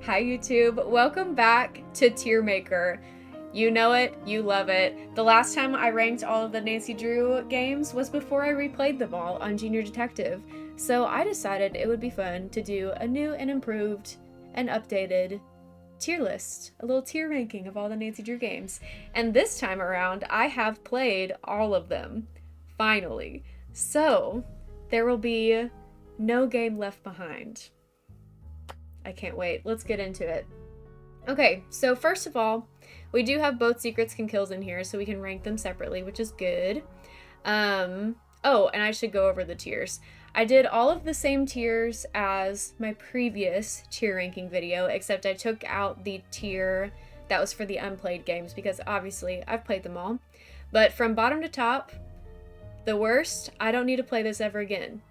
Hi YouTube, welcome back to Tier Maker. You know it, you love it. The last time I ranked all of the Nancy Drew games was before I replayed them all on Junior Detective, so I decided it would be fun to do a new and improved and updated tier list, a little tier ranking of all the Nancy Drew games. And this time around, I have played all of them, finally. So, there will be no game left behind. I can't wait. Let's get into it. Okay, so first of all, we do have both secrets and kills in here, so we can rank them separately, which is good. Oh, and I should go over the tiers. I did all of the same tiers as my previous tier ranking video, except I took out the tier that was for the unplayed games, because obviously I've played them all. But from bottom to top, the worst, I don't need to play this ever again.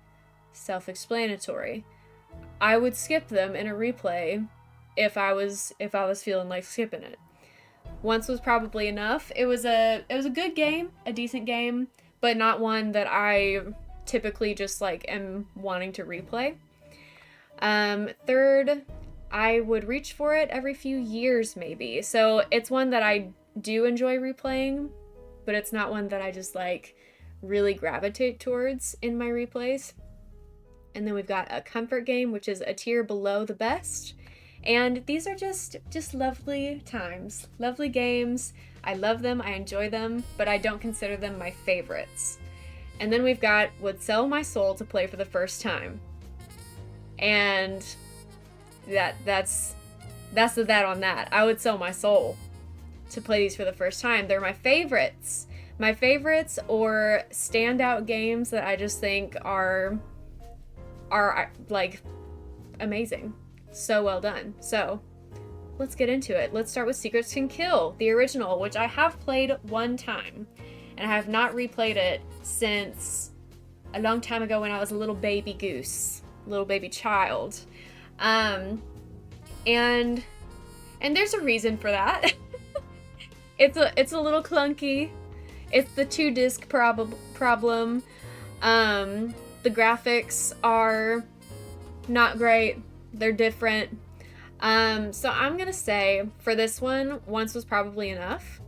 Self-explanatory. I would skip them in a replay if I was feeling like skipping it. Once was probably enough. It was a good game, a decent game, but not one that I typically just like am wanting to replay. Third, I would reach for it every few years maybe. So it's one that I do enjoy replaying, but it's not one that I just like really gravitate towards in my replays. And then we've got a comfort game, which is a tier below the best. And these are just lovely times, lovely games. I love them, I enjoy them, but I don't consider them my favorites. And then we've got would sell my soul to play for the first time. And that's the that on that. I would sell my soul to play these for the first time. They're my favorites. My favorites or standout games that I just think are like amazing. So well done. So let's get into it. Let's start with Secrets Can Kill, the original, which I have played one time, and I have not replayed it since a long time ago when I was a little baby goose, little baby child. And there's a reason for that. It's a little clunky. It's the 2-disc problem. The graphics are not great. They're different. So I'm gonna say for this one, once was probably enough,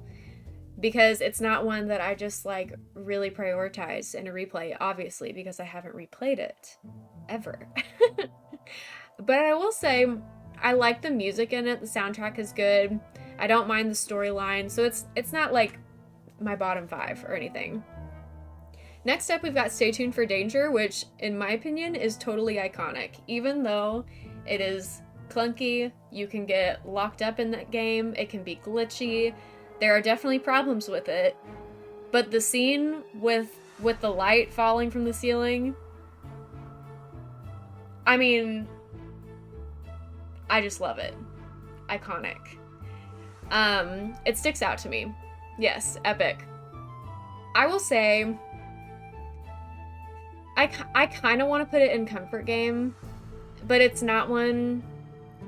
because it's not one that I just like really prioritize in a replay, obviously, because I haven't replayed it ever. But I will say I like the music in it. The soundtrack is good. I don't mind the storyline, so it's not like my bottom 5 or anything. Next up, we've got Stay Tuned for Danger, which, in my opinion, is totally iconic. Even though it is clunky, you can get locked up in that game, it can be glitchy, there are definitely problems with it, but the scene with the light falling from the ceiling, I mean, I just love it. Iconic. It sticks out to me. Yes, epic. I will say I kind of want to put it in comfort game, but it's not one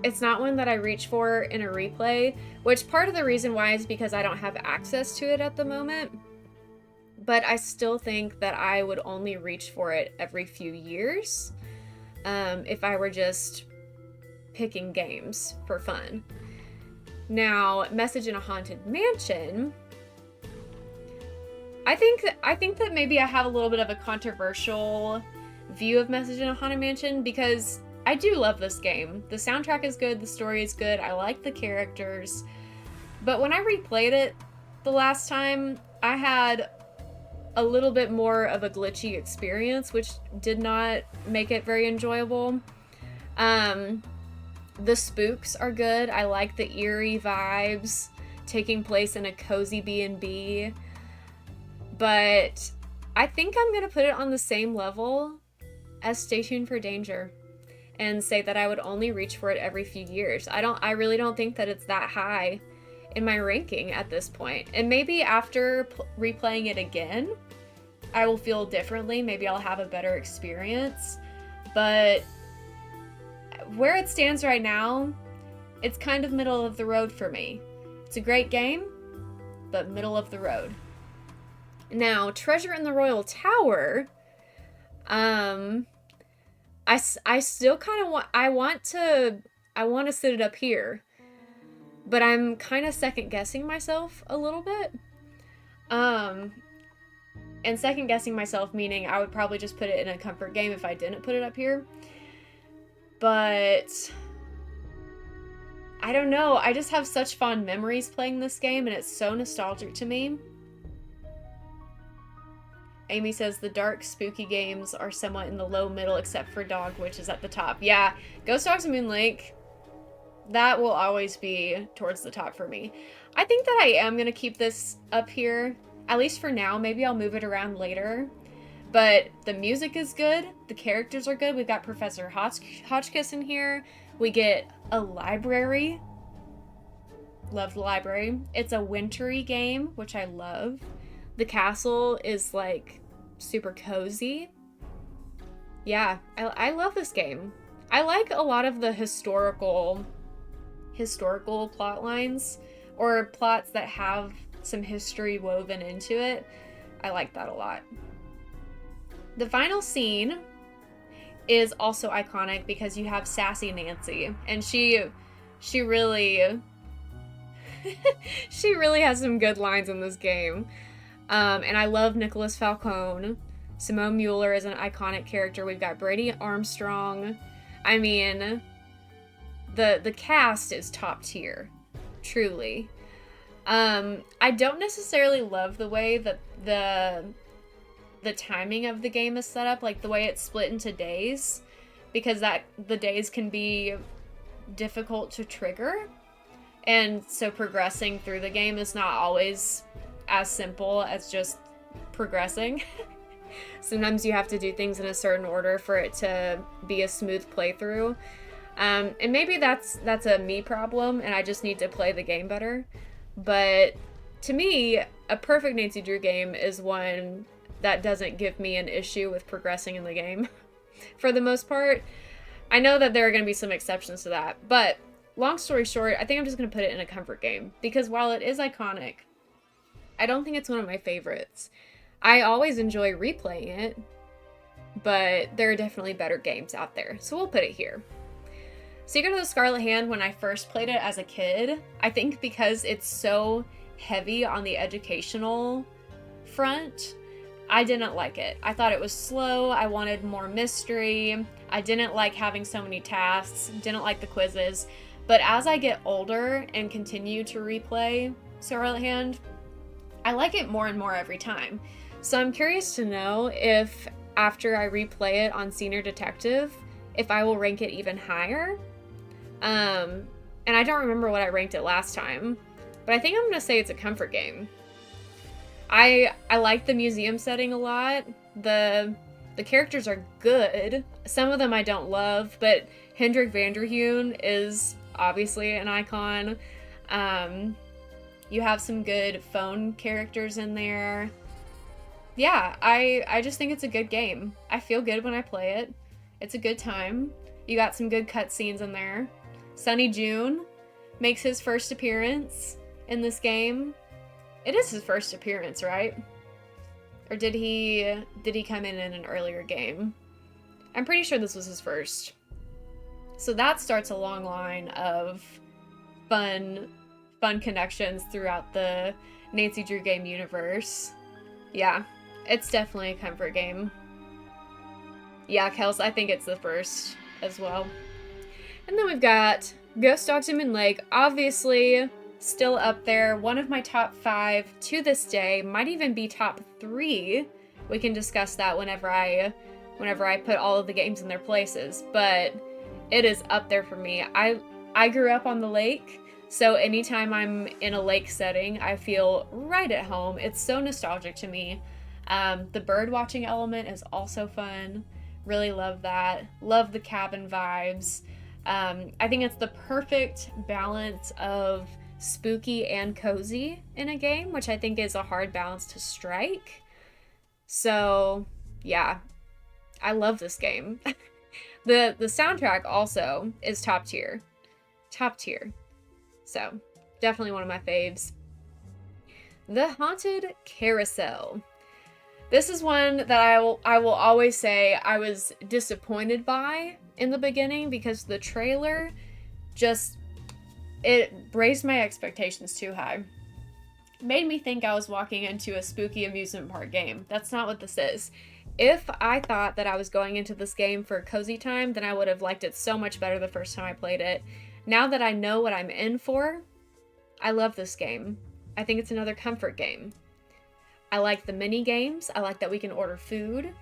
that I reach for in a replay, which part of the reason why is because I don't have access to it at the moment. But I still think that I would only reach for it every few years, if I were just picking games for fun. Now, Message in a Haunted Mansion, I think that maybe I have a little bit of a controversial view of Message in a Haunted Mansion, because I do love this game. The soundtrack is good, the story is good, I like the characters. But when I replayed it the last time, I had a little bit more of a glitchy experience, which did not make it very enjoyable. The spooks are good. I like the eerie vibes taking place in a cozy B&B. But I think I'm going to put it on the same level as Stay Tuned for Danger and say that I would only reach for it every few years. I really don't think that it's that high in my ranking at this point. And maybe after replaying it again, I will feel differently. Maybe I'll have a better experience. But where it stands right now, it's kind of middle of the road for me. It's a great game, but middle of the road. Now, Treasure in the Royal Tower, I still kind of want to I want to sit it up here. But I'm kind of second guessing myself a little bit. And second guessing myself meaning I would probably just put it in a comfort game if I didn't put it up here. But I don't know. I just have such fond memories playing this game, and it's so nostalgic to me. Amy says the dark, spooky games are somewhat in the low middle, except for Dog, which is at the top. Yeah, Ghost Dogs of Moon Lake, that will always be towards the top for me. I think that I am going to keep this up here, at least for now. Maybe I'll move it around later. But the music is good. The characters are good. We've got Professor Hotchkiss in here. We get a library. Love the library. It's a wintry game, which I love. The castle is like super cozy. Yeah, I love this game. I like a lot of the historical plot lines or plots that have some history woven into it. I like that a lot. The final scene is also iconic because you have Sassy Nancy, and she really she really has some good lines in this game. And I love Nicholas Falcone. Simone Mueller is an iconic character. We've got Brady Armstrong. I mean, the cast is top tier, truly. I don't necessarily love the way that the timing of the game is set up, like the way it's split into days, because the days can be difficult to trigger, and so progressing through the game is not always as simple as just progressing. Sometimes you have to do things in a certain order for it to be a smooth playthrough. And maybe that's a me problem and I just need to play the game better. But to me, a perfect Nancy Drew game is one that doesn't give me an issue with progressing in the game. For the most part, I know that there are going to be some exceptions to that. But long story short, I think I'm just going to put it in a comfort game. Because while it is iconic, I don't think it's one of my favorites. I always enjoy replaying it, but there are definitely better games out there, so we'll put it here. Secret of the Scarlet Hand, when I first played it as a kid, I think because it's so heavy on the educational front, I didn't like it. I thought it was slow, I wanted more mystery, I didn't like having so many tasks, didn't like the quizzes, but as I get older and continue to replay Scarlet Hand, I like it more and more every time. So I'm curious to know if after I replay it on Senior Detective, if I will rank it even higher. And I don't remember what I ranked it last time, but I think I'm gonna say it's a comfort game. I like the museum setting a lot. The characters are good. Some of them I don't love, but Hendrik Vanderheun is obviously an icon. You have some good phone characters in there. Yeah, I just think it's a good game. I feel good when I play it. It's a good time. You got some good cutscenes in there. Sonny June makes his first appearance in this game. It is his first appearance, right? Or did he come in an earlier game? I'm pretty sure this was his first. So that starts a long line of fun connections throughout the Nancy Drew game universe. Yeah, it's definitely a comfort game. Yeah, Kels, I think it's the first as well. And then we've got Ghost Dogs of Moon Lake, obviously still up there. One of my top 5 to this day, might even be top 3. We can discuss that whenever I put all of the games in their places, but it is up there for me. I grew up on the lake. So anytime I'm in a lake setting, I feel right at home. It's so nostalgic to me. The bird watching element is also fun. Really love that. Love the cabin vibes. I think it's the perfect balance of spooky and cozy in a game, which I think is a hard balance to strike. So yeah, I love this game. The soundtrack also is top tier. Top tier. So, definitely one of my faves. The Haunted Carousel. This is one that I will always say I was disappointed by in the beginning because the trailer just, it raised my expectations too high. Made me think I was walking into a spooky amusement park game. That's not what this is. If I thought that I was going into this game for a cozy time, then I would have liked it so much better the first time I played it. Now that I know what I'm in for, I love this game. I think it's another comfort game. I like the mini games. I like that we can order food.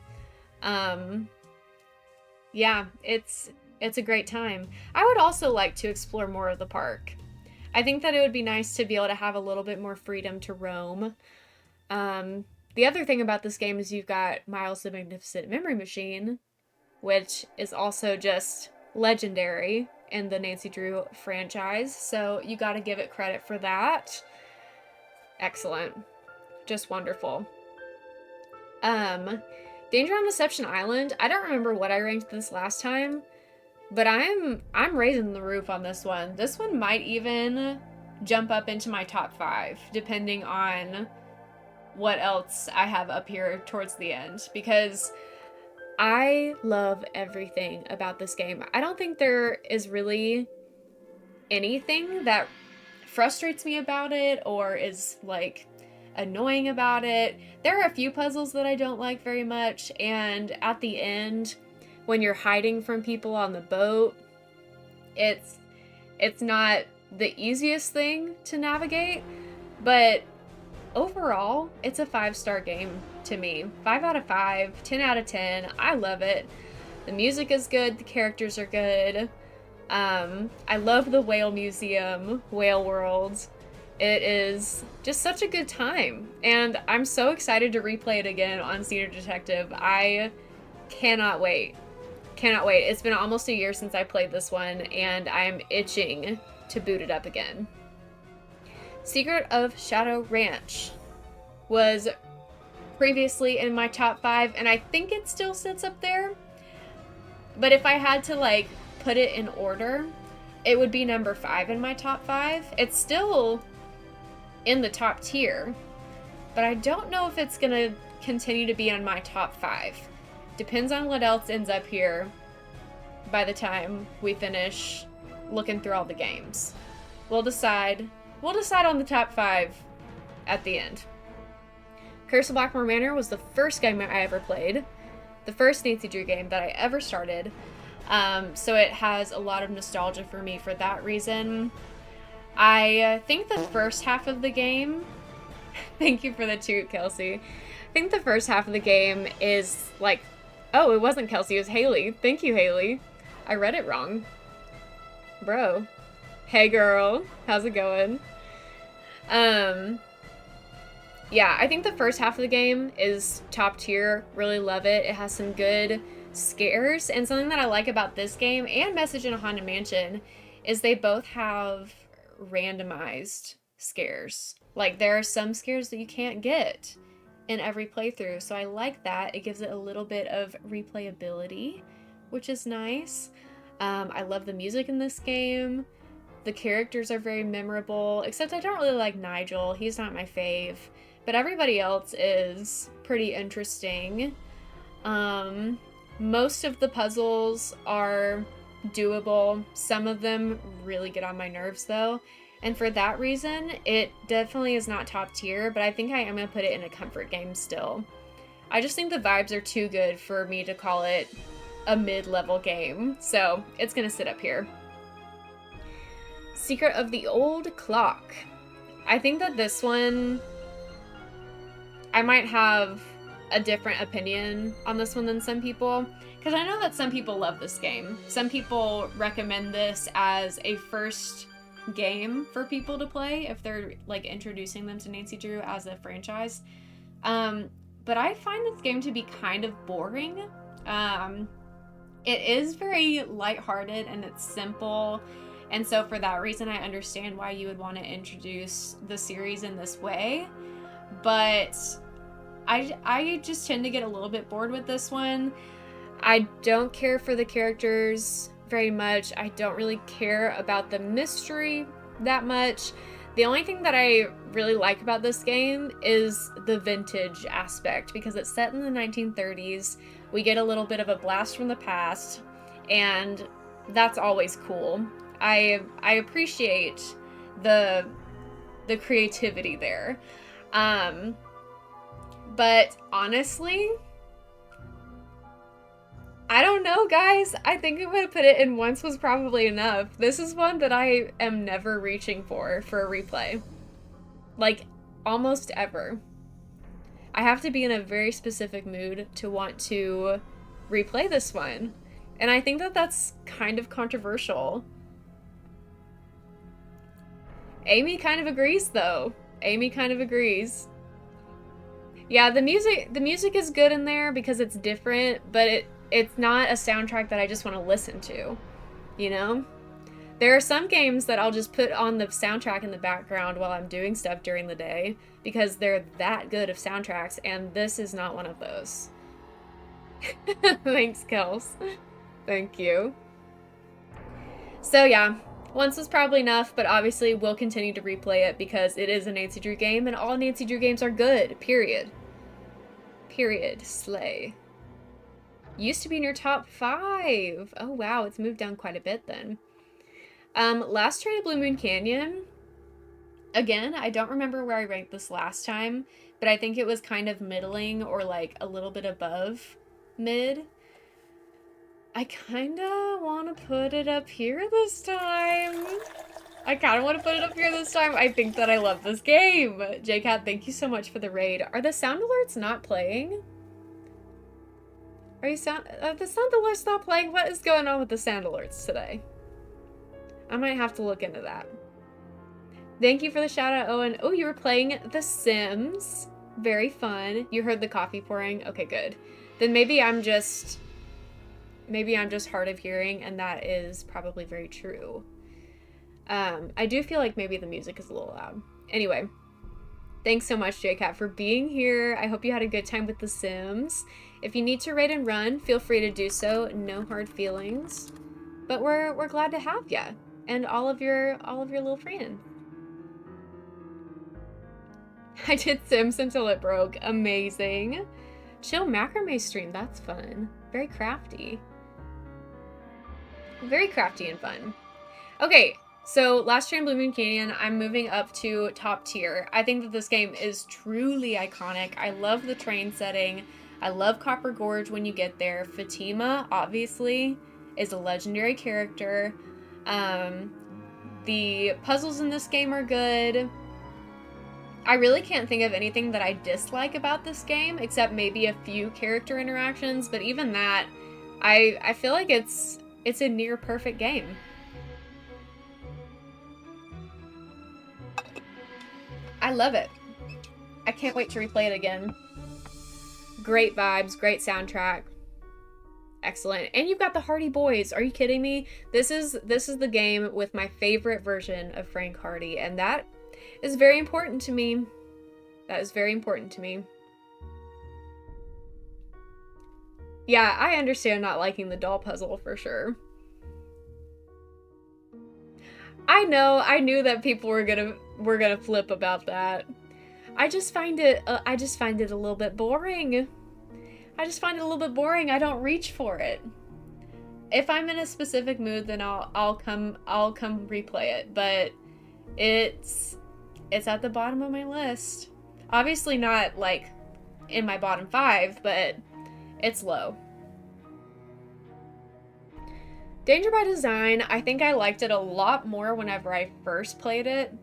Yeah, it's a great time. I would also like to explore more of the park. I think that it would be nice to be able to have a little bit more freedom to roam. The other thing about this game is you've got Miles the Magnificent Memory Machine, which is also just legendary in the Nancy Drew franchise, so you gotta give it credit for that. Excellent. Just wonderful. Danger on Deception Island, I don't remember what I ranked this last time, but I'm raising the roof on this one. This one might even jump up into my top 5, depending on what else I have up here towards the end, because I love everything about this game. I don't think there is really anything that frustrates me about it or is like annoying about it. There are a few puzzles that I don't like very much, and at the end, when you're hiding from people on the boat, it's not the easiest thing to navigate, but overall, it's a 5-star game to me. 5 out of 5, 10 out of 10. I love it. The music is good, the characters are good. I love the Whale Museum, Whale World. It is just such a good time, and I'm so excited to replay it again on Senior Detective. I cannot wait. Cannot wait. It's been almost a year since I played this one, and I am itching to boot it up again. Secret of Shadow Ranch was previously in my top 5, and I think it still sits up there. But if I had to, like, put it in order, it would be number 5 in my top 5. It's still in the top tier, but I don't know if it's gonna continue to be on my top 5. Depends on what else ends up here by the time we finish looking through all the games. We'll decide on the top 5 at the end. Curse of Blackmore Manor was the first game I ever played, the first Nancy Drew game that I ever started, so it has a lot of nostalgia for me for that reason. I think the first half of the game, thank you for the toot, Kelsey. I think the first half of the game is like, oh, it wasn't Kelsey, it was Haley. Thank you, Haley. I read it wrong. Bro. Hey girl, how's it going? Yeah, I think the first half of the game is top tier. Really love it. It has some good scares, and something that I like about this game and Message in a Haunted Mansion is they both have randomized scares. Like, there are some scares that you can't get in every playthrough, so I like that. It gives it a little bit of replayability, which is nice. I love the music in this game. The characters are very memorable, except I don't really like Nigel. He's not my fave, but everybody else is pretty interesting. Most of the puzzles are doable. Some of them really get on my nerves though, and for that reason, it definitely is not top tier, but I think I am going to put it in a comfort game still. I just think the vibes are too good for me to call it a mid-level game, so it's going to sit up here. Secret of the Old Clock. I think that this one, I might have a different opinion on this one than some people, because I know that some people love this game. Some people recommend this as a first game for people to play if they're like introducing them to Nancy Drew as a franchise. But I find this game to be kind of boring. It is very lighthearted and it's simple, and so for that reason I understand why you would want to introduce the series in this way, but I just tend to get a little bit bored with this one. I don't care for the characters very much. I don't really care about the mystery that much. The only thing that I really like about this game is the vintage aspect, because it's set in the 1930s. We get a little bit of a blast from the past, and that's always cool. I appreciate the creativity there. But honestly, I don't know, guys. I think I'm gonna put it in once was probably enough. This is one that I am never reaching for a replay. Like, almost ever. I have to be in a very specific mood to want to replay this one. And I think that that's kind of controversial. Amy kind of agrees, though. Amy kind of agrees. Yeah, the music is good in there because it's different, but it's not a soundtrack that I just want to listen to, you know? There are some games that I'll just put on the soundtrack in the background while I'm doing stuff during the day because they're that good of soundtracks, and this is not one of those. Thanks, Kels. Thank you. So yeah, once was probably enough, but obviously we'll continue to replay it because it is a Nancy Drew game, and all Nancy Drew games are good, period. Period. Slay. Used to be in your top 5. Oh wow, it's moved down quite a bit then. Last Train of Blue Moon Canyon. Again, I don't remember where I ranked this last time, but I think it was kind of middling or like a little bit above mid. I kind of want to put it up here this time. I think that I love this game. JCat, thank you so much for the raid. Are the sound alerts not playing? Are the sound alerts not playing? What is going on with the sound alerts today? I might have to look into that. Thank you for the shout out, Owen. Oh, you were playing The Sims. Very fun. You heard the coffee pouring? Okay, good. Then maybe I'm just hard of hearing, and that is probably very true. I do feel like maybe the music is a little loud. Anyway, thanks so much, JCat, for being here. I hope you had a good time with The Sims. If you need to raid and run, feel free to do so. No hard feelings. But we're glad to have ya and all of your little friends. I did Sims until it broke. Amazing. Chill macrame stream. That's fun. Very crafty. Very crafty and fun. Okay, so Last Train Blue Moon Canyon, I'm moving up to top tier. I think that this game is truly iconic. I love the train setting. I love Copper Gorge when you get there. Fatima, obviously, is a legendary character. The puzzles in this game are good. I really can't think of anything that I dislike about this game, except maybe a few character interactions, but even that, I feel like it's a near perfect game. I love it. I can't wait to replay it again. Great vibes, great soundtrack. Excellent. And you've got the Hardy Boys. Are you kidding me? This is the game with my favorite version of Frank Hardy, and that is very important to me. That is very important to me. Yeah, I understand not liking the doll puzzle for sure. I know, I knew that people were gonna flip about that. I just find it a little bit boring. I don't reach for it. If I'm in a specific mood, then I'll come replay it, but it's at the bottom of my list. Obviously not like in my bottom 5, but it's low. Danger by Design, I think I liked it a lot more whenever I first played it.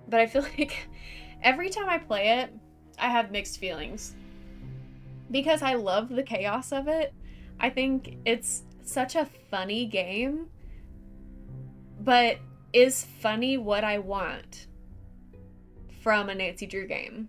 But I feel like every time I play it, I have mixed feelings. Because I love the chaos of it. I think it's such a funny game. But is funny what I want from a Nancy Drew game?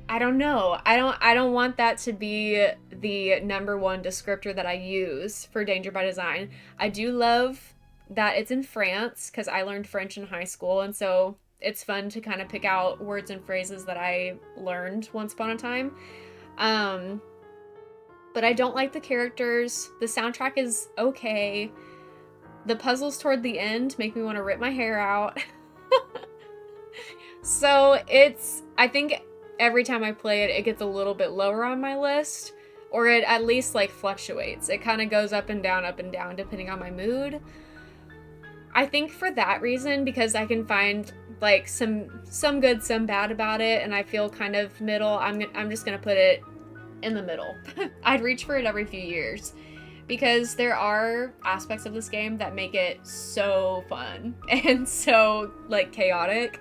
I don't know. I don't want that to be the number one descriptor that I use for Danger by Design. I do love that it's in France because I learned French in high school, and so it's fun to kind of pick out words and phrases that I learned once upon a time. But I don't like the characters. The soundtrack is okay. The puzzles toward the end make me want to rip my hair out. So I think every time I play it, it gets a little bit lower on my list, or it at least like fluctuates. It kind of goes up and down depending on my mood. I think for that reason, because I can find like some good, some bad about it, and I feel kind of middle, I'm just gonna put it in the middle. I'd reach for it every few years, because there are aspects of this game that make it so fun and so like chaotic,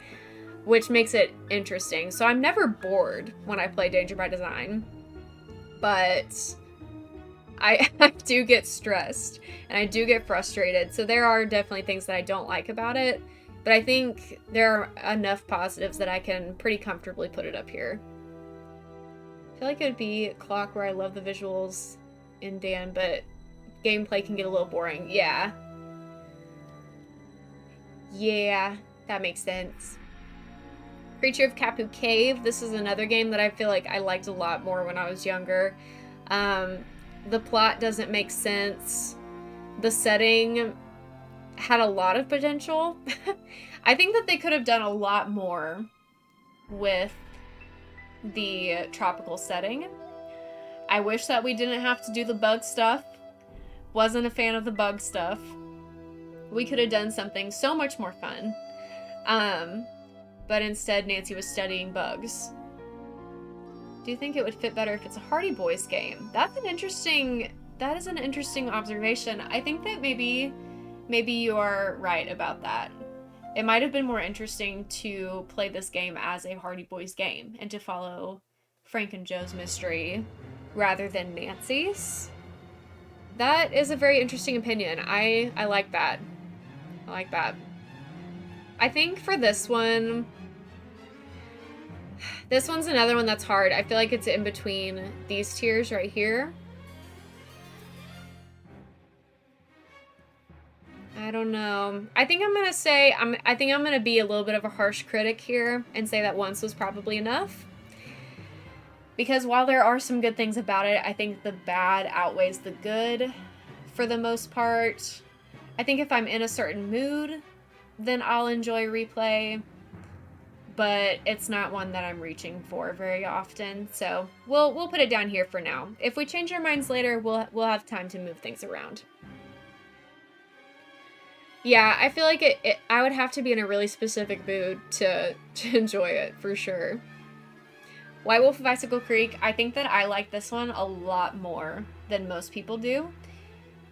which makes it interesting. So I'm never bored when I play Danger by Design, but I do get stressed and I do get frustrated. So there are definitely things that I don't like about it, but I think there are enough positives that I can pretty comfortably put it up here. I feel like it would be Clock, where I love the visuals in Dan, but gameplay can get a little boring. Yeah, that makes sense. Creature of Kapu Cave. This is another game that I feel like I liked a lot more when I was younger. The plot doesn't make sense. The setting had a lot of potential. I think that they could have done a lot more with the tropical setting. I wish that we didn't have to do the bug stuff. Wasn't a fan of the bug stuff. We could have done something so much more fun. But instead Nancy was studying bugs. Do you think it would fit better if it's a Hardy Boys game? That is an interesting observation. I think that maybe you are right about that. It might have been more interesting to play this game as a Hardy Boys game and to follow Frank and Joe's mystery rather than Nancy's. That is a very interesting opinion. I like that. I like that. I think for this one's another one that's hard. I feel like it's in between these tiers right here. I don't know. I think I'm gonna be a little bit of a harsh critic here and say that once was probably enough. Because while there are some good things about it, I think the bad outweighs the good for the most part. I think if I'm in a certain mood, then I'll enjoy Replay, but it's not one that I'm reaching for very often. So we'll put it down here for now. If we change our minds later, we'll have time to move things around. Yeah, I feel like I would have to be in a really specific mood to enjoy it, for sure. White Wolf of Icicle Creek, I think that I like this one a lot more than most people do.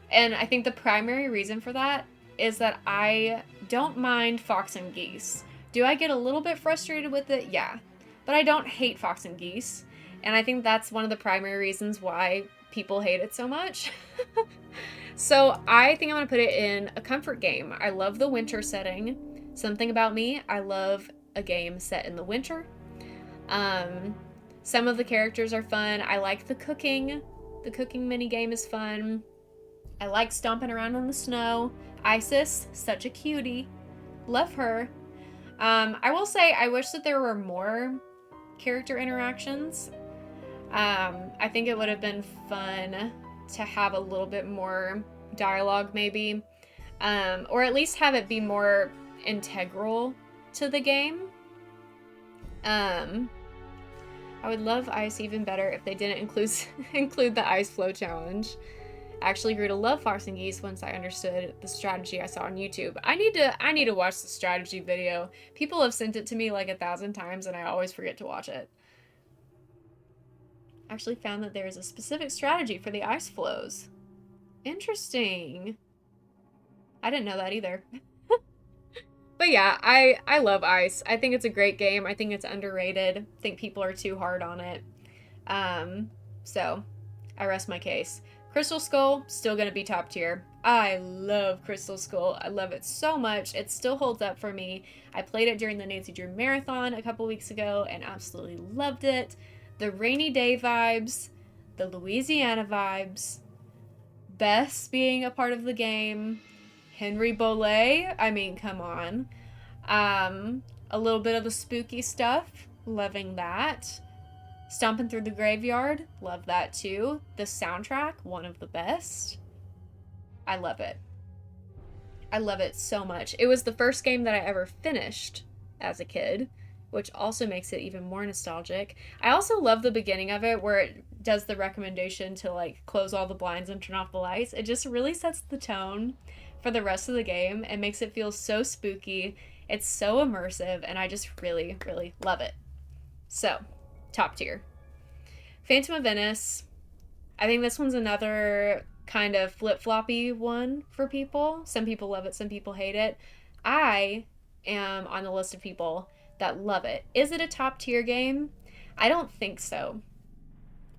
And I think the primary reason for that is that I don't mind Fox and Geese. Do I get a little bit frustrated with it? Yeah. But I don't hate Fox and Geese. And I think that's one of the primary reasons why people hate it so much. So I think I'm going to put it in a comfort game. I love the winter setting. Something about me, I love a game set in the winter. Some of the characters are fun. I like the cooking. The cooking mini game is fun. I like stomping around in the snow. Isis, such a cutie. Love her. I will say I wish that there were more character interactions. I think it would have been fun to have a little bit more dialogue maybe. Or at least have it be more integral to the game. I would love Ice even better if they didn't include the Ice Flow Challenge. I actually grew to love Fox and Geese once I understood the strategy I saw on YouTube. I need to watch the strategy video. People have sent it to me like 1,000 times and I always forget to watch it. I actually found that there is a specific strategy for the ice flows. Interesting. I didn't know that either. But yeah, I love Ice. I think it's a great game. I think it's underrated. I think people are too hard on it. So I rest my case. Crystal Skull, still gonna be top tier. I love Crystal Skull. I love it so much. It still holds up for me. I played it during the Nancy Drew Marathon a couple weeks ago and absolutely loved it. The rainy day vibes, the Louisiana vibes, Bess being a part of the game, Henry Bolet, I mean, come on. A little bit of the spooky stuff, loving that. Stomping Through the Graveyard, love that too. The soundtrack, one of the best. I love it. I love it so much. It was the first game that I ever finished as a kid, which also makes it even more nostalgic. I also love the beginning of it where it does the recommendation to like close all the blinds and turn off the lights, it just really sets the tone for the rest of the game and makes it feel so spooky. It's so immersive, and I just really, really love it. So, top tier. Phantom of Venice. I think this one's another kind of flip-floppy one for people. Some people love it, some people hate it. I am on the list of people that love it. Is it a top tier game? I don't think so.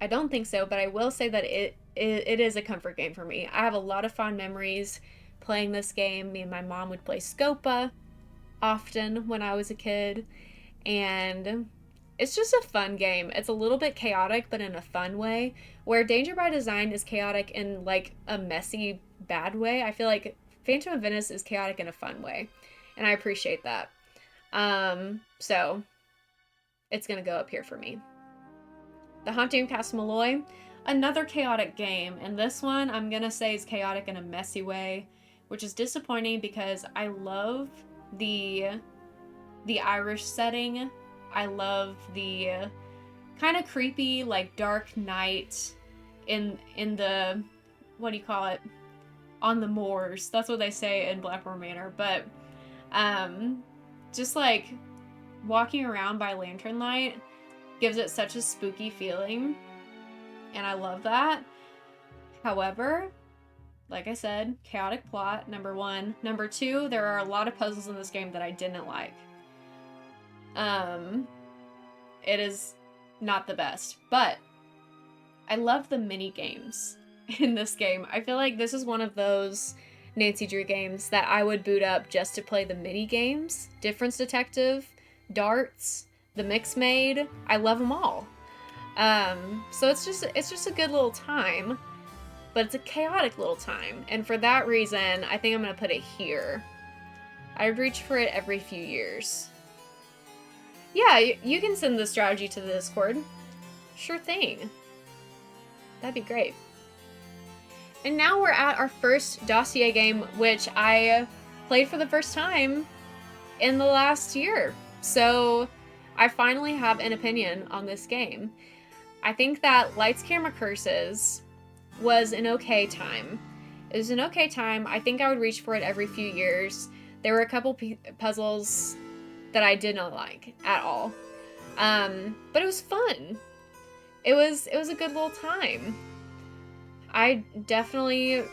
I don't think so, but I will say that it is a comfort game for me. I have a lot of fond memories playing this game. Me and my mom would play Scopa often when I was a kid, and it's just a fun game. It's a little bit chaotic, but in a fun way, where Danger by Design is chaotic in like a messy, bad way. I feel like Phantom of Venice is chaotic in a fun way, and I appreciate that. So it's gonna go up here for me. The Haunting of Castle Malloy, another chaotic game, and this one I'm gonna say is chaotic in a messy way, which is disappointing because I love the Irish setting. I love the kind of creepy, like, dark night in the, what do you call it, on the moors. That's what they say in Blackmore Manor. But just like walking around by lantern light gives it such a spooky feeling, and I love that. However, like I said, chaotic plot, number one. Number two, there are a lot of puzzles in this game that I didn't like. It is not the best, but I love the mini games in this game. I feel like this is one of those Nancy Drew games that I would boot up just to play the mini games. Difference Detective, Darts, the Mix Maid. I love them all. So it's just a good little time, but it's a chaotic little time, and for that reason, I think I'm gonna put it here. I would reach for it every few years. Yeah, you can send the strategy to the Discord. Sure thing. That'd be great. And now we're at our first dossier game, which I played for the first time in the last year. So I finally have an opinion on this game. I think that Lights, Camera, Curses was an okay time. It was an okay time. I think I would reach for it every few years. There were a couple puzzles that I did not like at all. But it was fun. It was a good little time. I definitely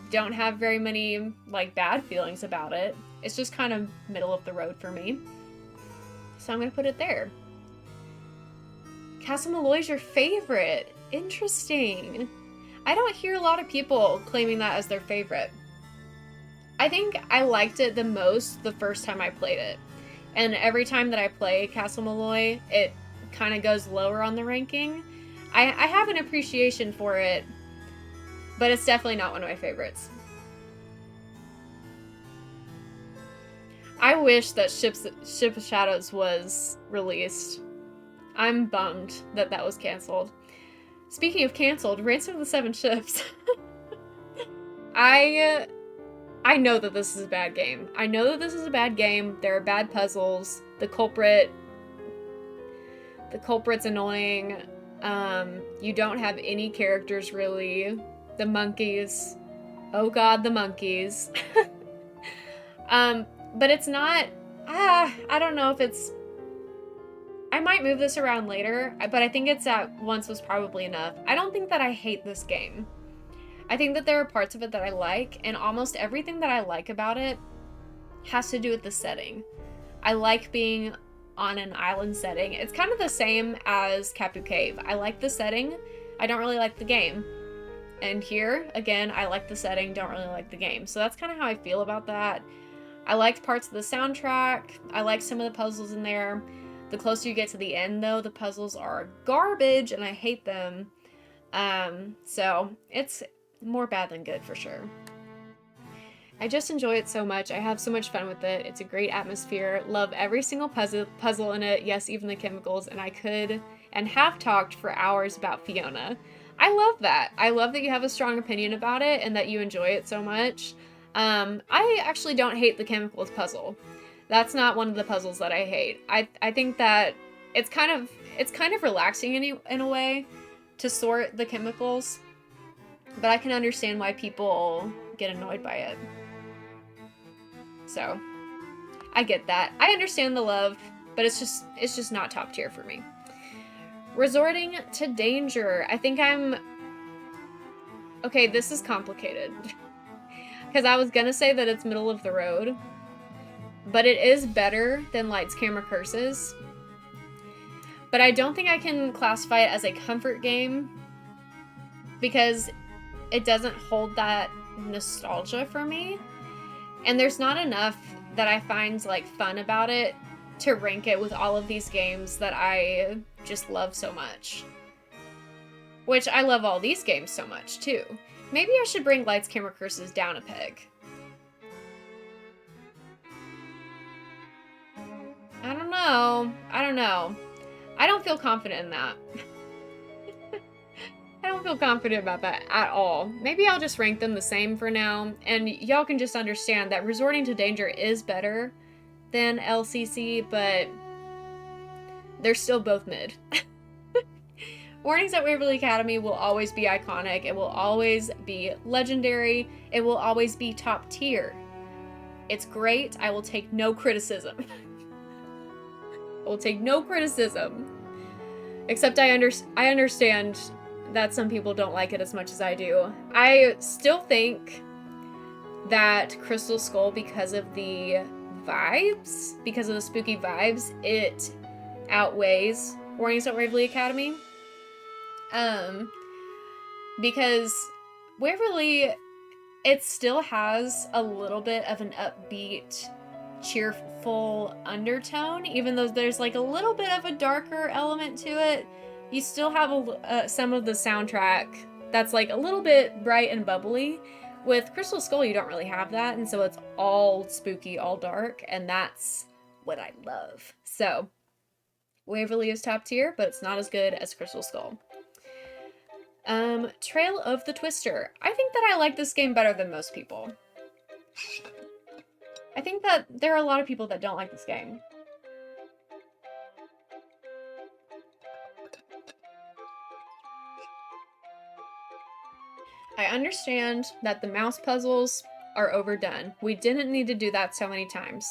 don't have very many like bad feelings about it. It's just kind of middle of the road for me. So I'm gonna put it there. Castle Malloy's your favorite. Interesting. I don't hear a lot of people claiming that as their favorite. I think I liked it the most the first time I played it. And every time that I play Castle Malloy, it kind of goes lower on the ranking. I have an appreciation for it, but it's definitely not one of my favorites. I wish that Ship of Shadows was released. I'm bummed that that was canceled. Speaking of canceled, Ransom of the Seven Ships. I know that this is a bad game. I know that this is a bad game. There are bad puzzles. The culprit's annoying. You don't have any characters really. The monkeys. Oh god, the monkeys. But it's not, I don't know if it's, I might move this around later, but I think it's at once was probably enough. I don't think that I hate this game. I think that there are parts of it that I like, and almost everything that I like about it has to do with the setting. I like being on an island setting. It's kind of the same as Kapu Cave. I like the setting, I don't really like the game. And here, again, I like the setting, don't really like the game. So that's kind of how I feel about that. I liked parts of the soundtrack. I like some of the puzzles in there. The closer you get to the end, though, the puzzles are garbage, and I hate them. So it's more bad than good for sure. I just enjoy it so much. I have so much fun with it. It's a great atmosphere. Love every single puzzle in it. Yes, even the chemicals. And I could and have talked for hours about Fiona. I love that. I love that you have a strong opinion about it and that you enjoy it so much. I actually don't hate the chemicals puzzle. That's not one of the puzzles that I hate. I think that it's kind of relaxing in a way. to sort the chemicals, but I can understand why people get annoyed by it. So, I get that. I understand the love, but it's just not top tier for me. Resorting to danger. I think I'm... Okay, this is complicated. Because I was gonna say that it's middle of the road, but it is better than Lights, Camera, Curses. But I don't think I can classify it as a comfort game because it doesn't hold that nostalgia for me. And there's not enough that I find like fun about it to rank it with all of these games that I just love so much. Which I love all these games so much too. Maybe I should bring Lights, Camera, Curses down a peg. I don't know. I don't feel confident in that. I don't feel confident about that at all. Maybe I'll just rank them the same for now, and y'all can just understand that Resorting to Danger is better than LCC, but they're still both mid. Warnings at Waverly Academy will always be iconic. It will always be legendary. It will always be top tier. It's great. I will take no criticism. I will take no criticism. Except I understand that some people don't like it as much as I do. I still think that Crystal Skull, because of the vibes, because of the spooky vibes, it outweighs Warnings at Waverly Academy. Because Waverly, it still has a little bit of an upbeat, cheerful undertone, even though there's like a little bit of a darker element to it. You still have some of the soundtrack that's like a little bit bright and bubbly. With Crystal Skull, you don't really have that, and so it's all spooky, all dark, and that's what I love. So, Waverly is top tier, but it's not as good as Crystal Skull. Trail of the Twister. I think that I like this game better than most people. I think that there are a lot of people that don't like this game. I understand that the mouse puzzles are overdone. We didn't need to do that so many times.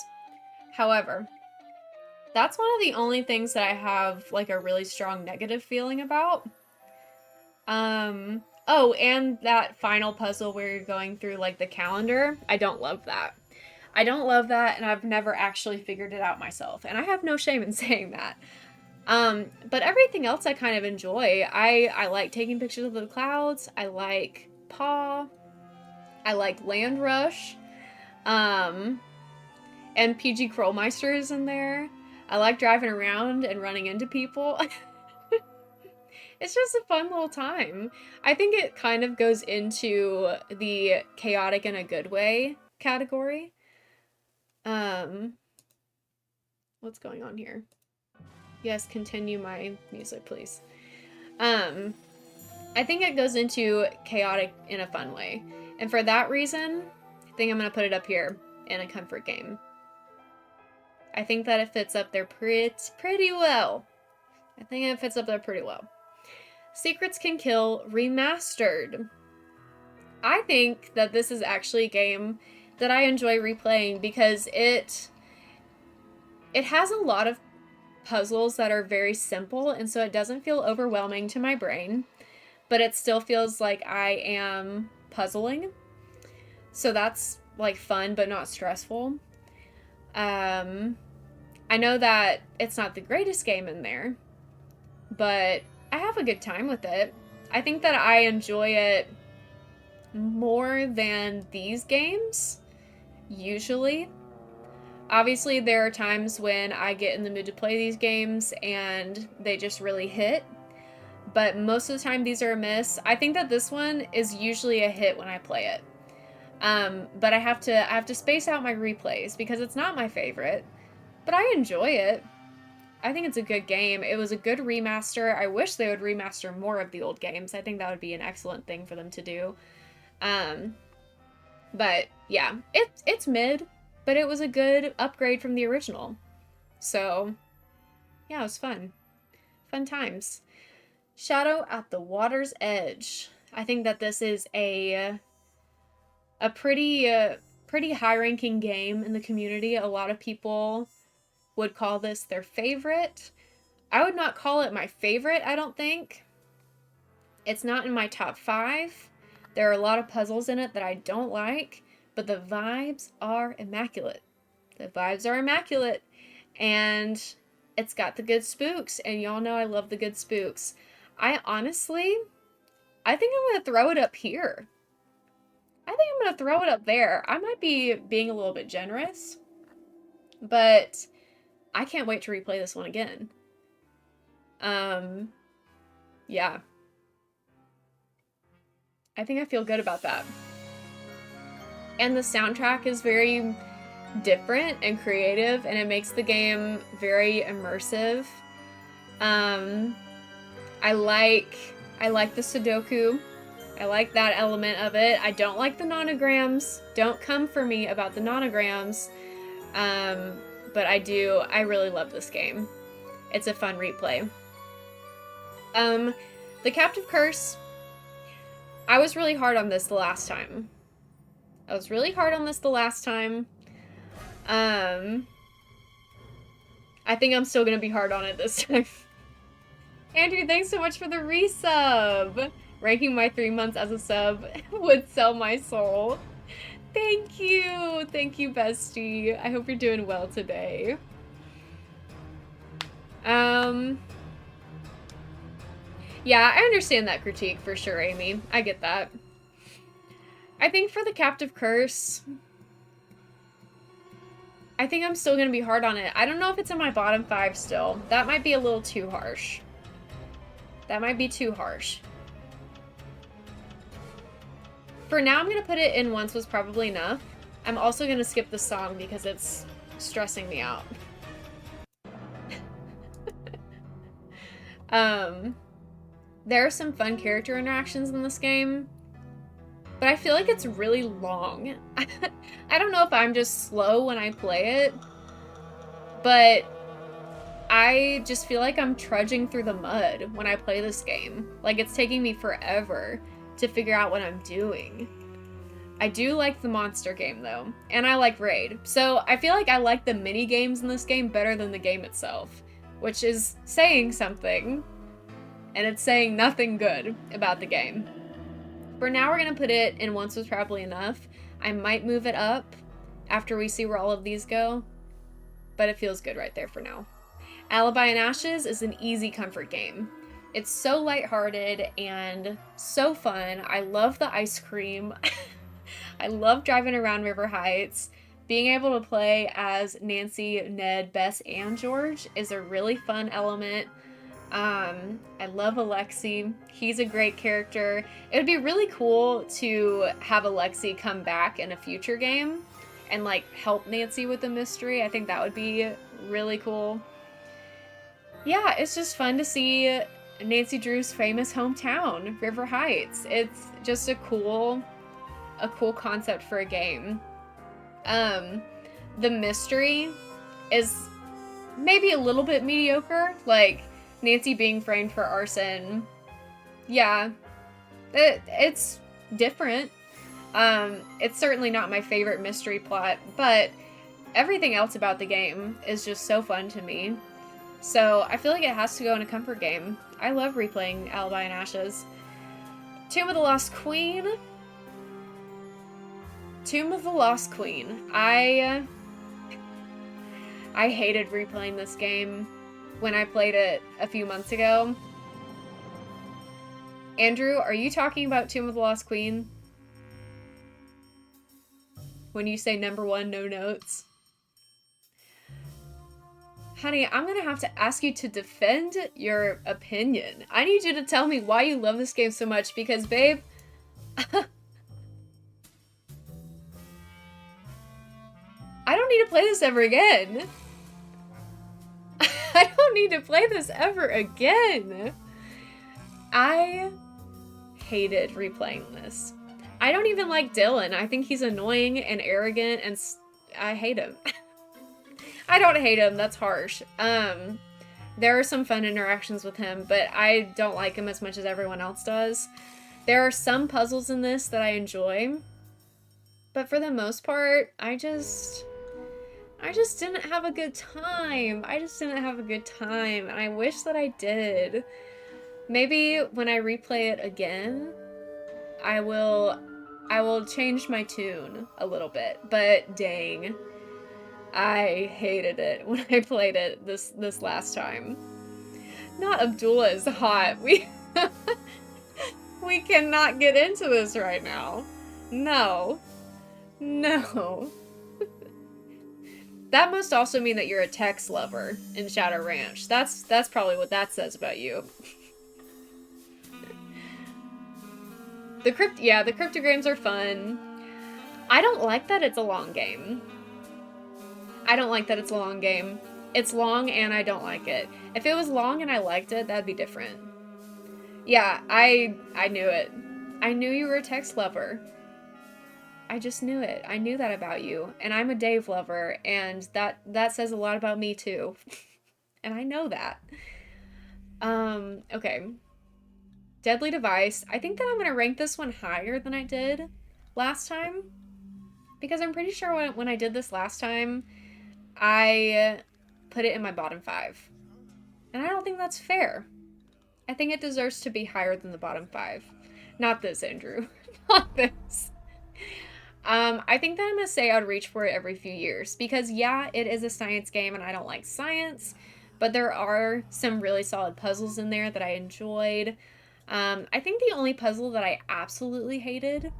However, that's one of the only things that I have like a really strong negative feeling about. Oh, and that final puzzle where you're going through like the calendar. I don't love that. I don't love that, and I've never actually figured it out myself. And I have no shame in saying that. But everything else I kind of enjoy. I like taking pictures of the clouds. I like Paw. I like Land Rush. And PG Krollmeister is in there. I like driving around and running into people. It's just a fun little time. I think it kind of goes into the chaotic in a good way category. What's going on here? Yes, continue my music, please. I think it goes into chaotic in a fun way. And for that reason, I think I'm going to put it up here in a comfort game. I think that it fits up there pretty well. I think it fits up there pretty well. Secrets Can Kill Remastered. I think that this is actually a game that I enjoy replaying because it has a lot of puzzles that are very simple, and so it doesn't feel overwhelming to my brain, but it still feels like I am puzzling. So that's like fun but not stressful. I know that it's not the greatest game in there, but I have a good time with it. I think that I enjoy it more than these games, usually. Obviously, there are times when I get in the mood to play these games and they just really hit, but most of the time these are a miss. I think that this one is usually a hit when I play it. But I have to space out my replays because it's not my favorite, but I enjoy it. I think it's a good game. It was a good remaster. I wish they would remaster more of the old games. I think that would be an excellent thing for them to do. But yeah, it's mid, but it was a good upgrade from the original. So yeah, it was fun. Fun times. Shadow at the Water's Edge. I think that this is a pretty high-ranking game in the community. A lot of people would call this their favorite. I would not call it my favorite, I don't think. It's not in my top 5. There are a lot of puzzles in it that I don't like, but the vibes are immaculate. The vibes are immaculate, and it's got the good spooks, and y'all know I love the good spooks. I think I'm going to throw it up here. I think I'm going to throw it up there. I might be being a little bit generous, but I can't wait to replay this one again. Yeah. I think I feel good about that. And the soundtrack is very different and creative, and it makes the game very immersive. I like the Sudoku. I like that element of it. I don't like the nonograms. Don't come for me about the nonograms. But I really love this game. It's a fun replay. The Captive Curse. I was really hard on this the last time. I think I'm still gonna be hard on it this time. Andrew, thanks so much for the resub. Ranking my 3 months as a sub would sell my soul. Thank you, bestie. I hope you're doing well today. Yeah, I understand that critique for sure, Amy. I get that. I think for the Captive Curse, I think I'm still gonna be hard on it. I don't know if it's in my bottom 5 still. That might be a little too harsh. That might be too harsh. For now, I'm gonna put it in Once Was Probably Enough. I'm also gonna skip the song because it's stressing me out. There are some fun character interactions in this game, but I feel like it's really long. I don't know if I'm just slow when I play it, but I just feel like I'm trudging through the mud when I play this game. Like, it's taking me forever to figure out what I'm doing. I do like the monster game, though, and I like Raid. So I feel like I like the mini games in this game better than the game itself, which is saying something, and it's saying nothing good about the game. For now, we're gonna put it in Once Was Probably Enough. I might move it up after we see where all of these go, but it feels good right there for now. Alibi and Ashes is an easy comfort game. It's so lighthearted and so fun. I love the ice cream. I love driving around River Heights. Being able to play as Nancy, Ned, Bess, and George is a really fun element. I love Alexi. He's a great character. It would be really cool to have Alexi come back in a future game and like help Nancy with the mystery. I think that would be really cool. Yeah, it's just fun to see Nancy Drew's famous hometown, River Heights. It's just a cool concept for a game. The mystery is maybe a little bit mediocre, like Nancy being framed for arson. Yeah, it's different. It's certainly not my favorite mystery plot, but everything else about the game is just so fun to me. So I feel like it has to go in a comfort game. I love replaying Alibi and Ashes. Tomb of the Lost Queen. Tomb of the Lost Queen. I hated replaying this game when I played it a few months ago. Andrew, are you talking about Tomb of the Lost Queen? When you say number 1, no notes? Honey, I'm gonna have to ask you to defend your opinion. I need you to tell me why you love this game so much, because, babe, I don't need to play this ever again. I don't need to play this ever again. I hated replaying this. I don't even like Dylan. I think he's annoying and arrogant, and I hate him. I don't hate him, that's harsh. There are some fun interactions with him, but I don't like him as much as everyone else does. There are some puzzles in this that I enjoy, but for the most part, I just didn't have a good time. I just didn't have a good time, and I wish that I did. Maybe when I replay it again, I will change my tune a little bit, but dang, I hated it when I played it this last time. Not Abdullah is hot. We cannot get into this right now. No. No. That must also mean that you're a Tex lover in Shadow Ranch. That's probably what that says about you. The cryptograms are fun. I don't like that it's a long game. It's long and I don't like it. If it was long and I liked it, that'd be different. Yeah, I knew it. I knew you were a Tex lover. I just knew it. I knew that about you. And I'm a Dave lover, and that says a lot about me too. And I know that. Okay. Deadly Device. I think that I'm going to rank this one higher than I did last time. Because I'm pretty sure when I did this last time, I put it in my bottom 5. And I don't think that's fair. I think it deserves to be higher than the bottom 5. Not this, Andrew. Not this. I think that I'm going to say I'd reach for it every few years. Because, yeah, it is a science game and I don't like science. But there are some really solid puzzles in there that I enjoyed. I think the only puzzle that I absolutely hated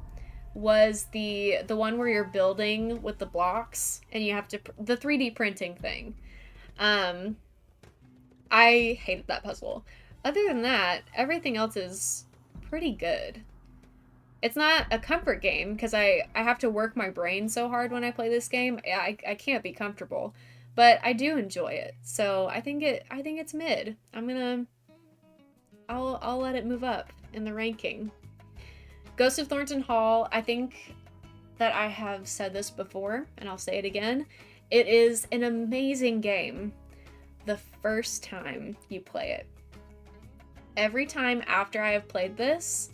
was the one where you're building with the blocks and you have to... the 3D printing thing. I hated that puzzle. Other than that, everything else is pretty good. It's not a comfort game because I have to work my brain so hard when I play this game. I can't be comfortable, but I do enjoy it. So I think it's mid. I'll let it move up in the ranking. Ghost of Thornton Hall. I think that I have said this before, and I'll say it again. It is an amazing game the first time you play it. Every time after I have played this,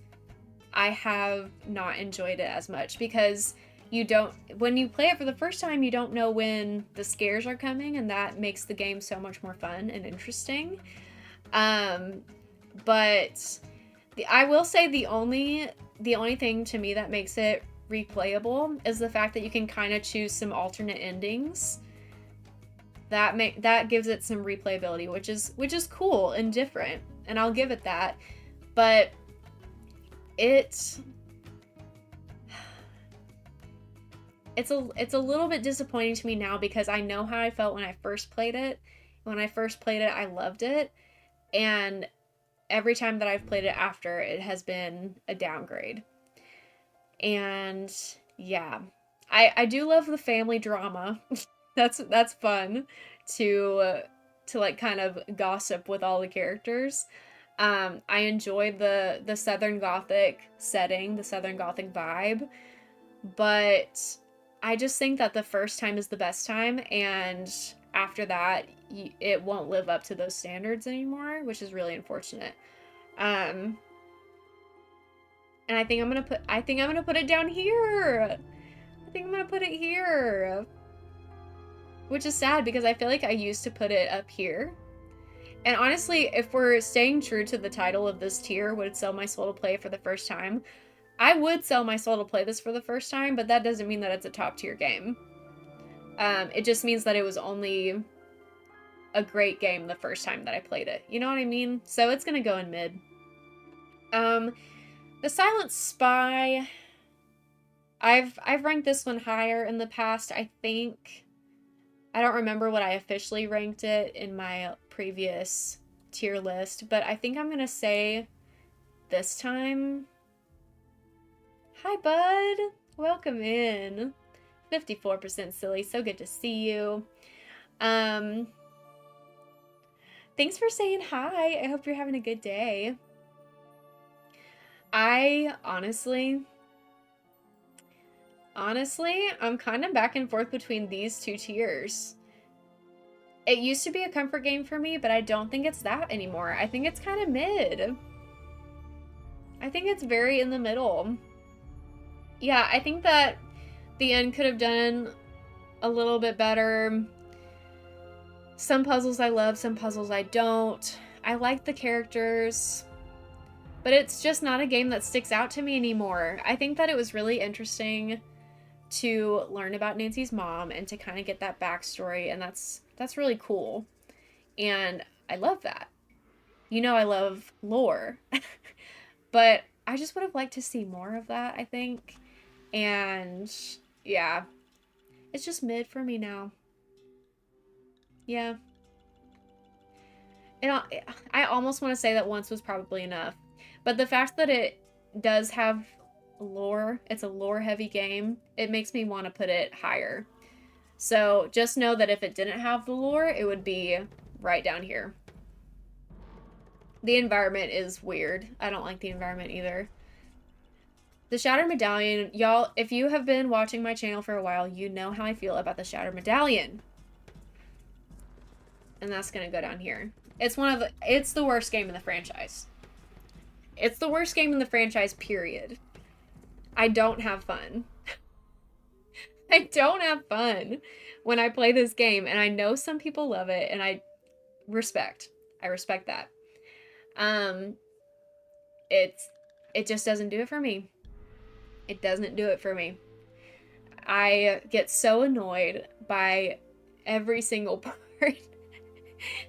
I have not enjoyed it as much because when you play it for the first time, you don't know when the scares are coming, and that makes the game so much more fun and interesting. But I will say the only thing to me that makes it replayable is the fact that you can kind of choose some alternate endings. That gives it some replayability, which is cool and different, and I'll give it that. But it's a little bit disappointing to me now because I know how I felt when I first played it. When I first played it, I loved it, and every time that I've played it after, it has been a downgrade. And yeah, I do love the family drama. That's fun to like kind of gossip with all the characters. I enjoyed the Southern Gothic setting, the Southern Gothic vibe, but I just think that the first time is the best time, and after that, it won't live up to those standards anymore, which is really unfortunate. And I think I'm gonna put it down here. I think I'm gonna put it here, which is sad because I feel like I used to put it up here. And honestly, if we're staying true to the title of this tier, would sell my soul to play for the first time, I would sell my soul to play this for the first time, but that doesn't mean that it's a top tier game. It just means that it was only a great game the first time that I played it. You know what I mean? So it's gonna go in mid. The Silent Spy. I've ranked this one higher in the past, I think. I don't remember what I officially ranked it in my previous tier list, but I think I'm gonna say this time. Hi, bud. Welcome in. 54% silly. So good to see you. Thanks for saying hi. I hope you're having a good day. I honestly, I'm kind of back and forth between these two tiers. It used to be a comfort game for me, but I don't think it's that anymore. I think it's kind of mid. I think it's very in the middle. Yeah, I think that the end could have done a little bit better. Some puzzles I love, some puzzles I don't. I like the characters, but it's just not a game that sticks out to me anymore. I think that it was really interesting to learn about Nancy's mom and to kind of get that backstory, and that's really cool. And I love that. You know, I love lore. But I just would have liked to see more of that, I think. And yeah, it's just mid for me now. Yeah. And I almost want to say that once was probably enough. But the fact that it does have lore, it's a lore heavy game, it makes me want to put it higher. So just know that if it didn't have the lore, it would be right down here. The environment is weird. I don't like the environment either. The Shattered Medallion, y'all, if you have been watching my channel for a while, you know how I feel about the Shattered Medallion. And that's gonna go down here. It's it's the worst game in the franchise. It's the worst game in the franchise, period. I don't have fun. I don't have fun when I play this game, and I know some people love it, and I respect that. It just doesn't do it for me. It doesn't do it for me. I get so annoyed by every single part.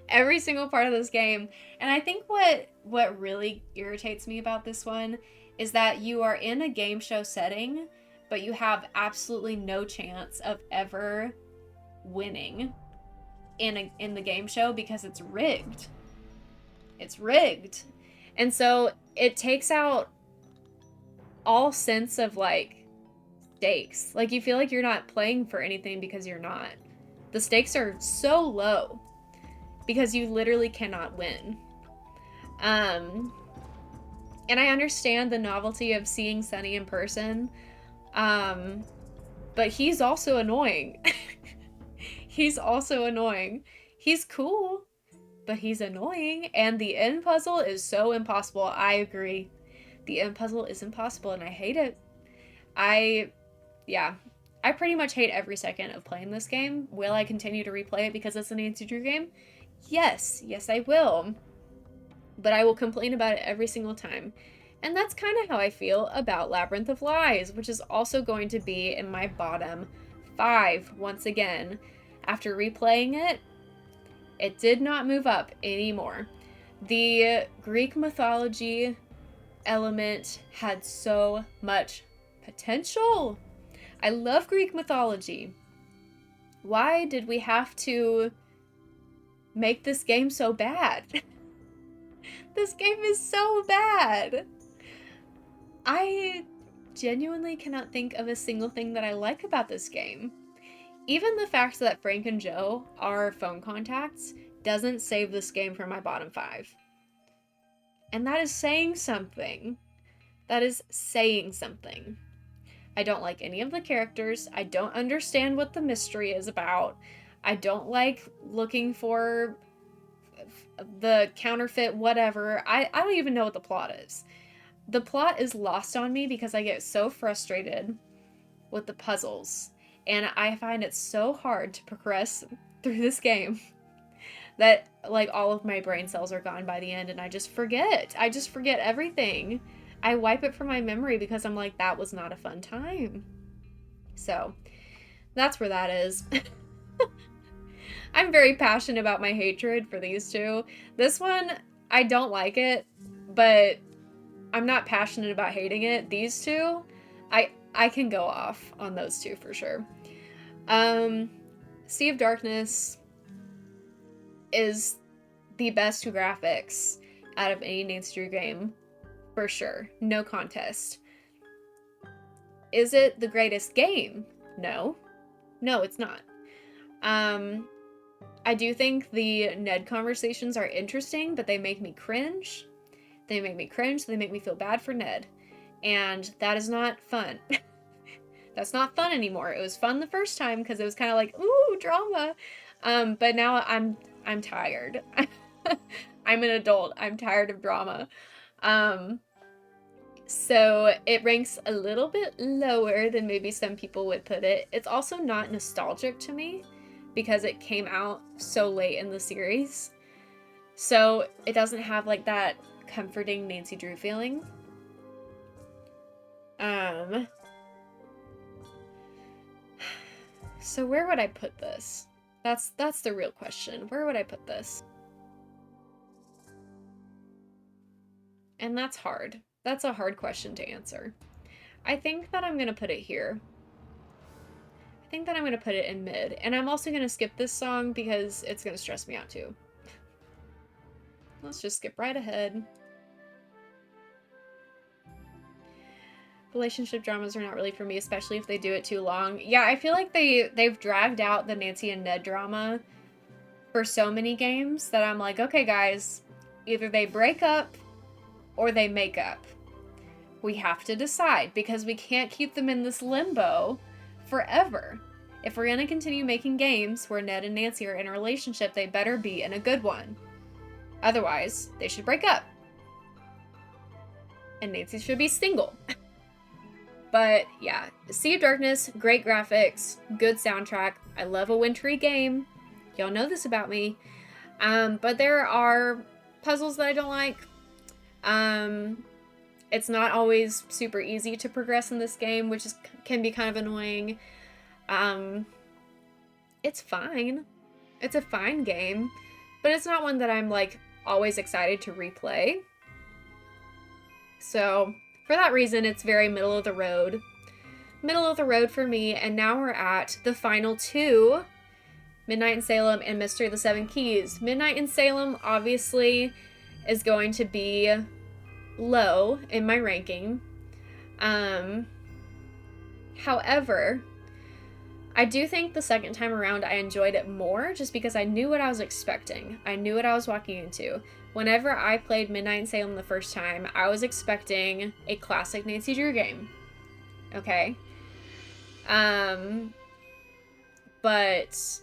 Every single part of this game. And I think what really irritates me about this one is that you are in a game show setting, but you have absolutely no chance of ever winning in the game show because it's rigged. It's rigged. And so it takes out all sense of like stakes. Like you feel like you're not playing for anything because you're not. The stakes are so low because you literally cannot win. And I understand the novelty of seeing Sunny in person. But he's also annoying. He's also annoying. He's cool, but he's annoying. And the end puzzle is so impossible. I agree. The end puzzle is impossible and I hate it. I pretty much hate every second of playing this game. Will I continue to replay it because it's a Nancy Drew game? Yes, I will. But I will complain about it every single time. And that's kind of how I feel about Labyrinth of Lies, which is also going to be in my bottom 5 once again. After replaying it, it did not move up anymore. The Greek mythology element had so much potential. I love Greek mythology. Why did we have to make this game so bad? This game is so bad. I genuinely cannot think of a single thing that I like about this game. Even the fact that Frank and Joe are phone contacts doesn't save this game from my bottom 5. And that is saying something. That is saying something. I don't like any of the characters. I don't understand what the mystery is about. I don't like looking for the counterfeit whatever. I don't even know what the plot is. The plot is lost on me because I get so frustrated with the puzzles. And I find it so hard to progress through this game that like all of my brain cells are gone by the end and I just forget. I just forget everything. I wipe it from my memory because I'm like, that was not a fun time. So that's where that is. I'm very passionate about my hatred for these two. This one, I don't like it, but I'm not passionate about hating it. These two, I can go off on those two for sure. Sea of Darkness is the best graphics out of any Nancy Drew game, for sure. No contest. Is it the greatest game? No. No, it's not. I do think the Ned conversations are interesting, but they make me cringe. They make me feel bad for Ned. And that is not fun. That's not fun anymore. It was fun the first time because it was kind of like, ooh, drama. But now I'm tired. I'm an adult. I'm tired of drama. So it ranks a little bit lower than maybe some people would put it. It's also not nostalgic to me because it came out so late in the series. So it doesn't have like that comforting Nancy Drew feeling. So where would I put this? That's the real question. Where would I put this? And that's hard. That's a hard question to answer. I think that I'm going to put it here. I think that I'm going to put it in mid. And I'm also going to skip this song because it's going to stress me out too. Let's just skip right ahead. Relationship dramas are not really for me, especially if they do it too long. Yeah, I feel like they've dragged out the Nancy and Ned drama for so many games that I'm like, okay, guys, either they break up or they make up. We have to decide because we can't keep them in this limbo forever. If we're going to continue making games where Ned and Nancy are in a relationship, they better be in a good one. Otherwise, they should break up. And Nancy should be single. But yeah, Sea of Darkness, great graphics, good soundtrack. I love a wintry game. Y'all know this about me. But there are puzzles that I don't like. It's not always super easy to progress in this game, which can be kind of annoying. It's fine. It's a fine game, but it's not one that I'm like always excited to replay. So for that reason, it's very middle of the road. Middle of the road for me, and now we're at the final two, Midnight in Salem and Mystery of the Seven Keys. Midnight in Salem obviously is going to be low in my ranking. However, I do think the second time around I enjoyed it more just because I knew what I was expecting. I knew what I was walking into. Whenever I played Midnight in Salem the first time, I was expecting a classic Nancy Drew game. Okay? But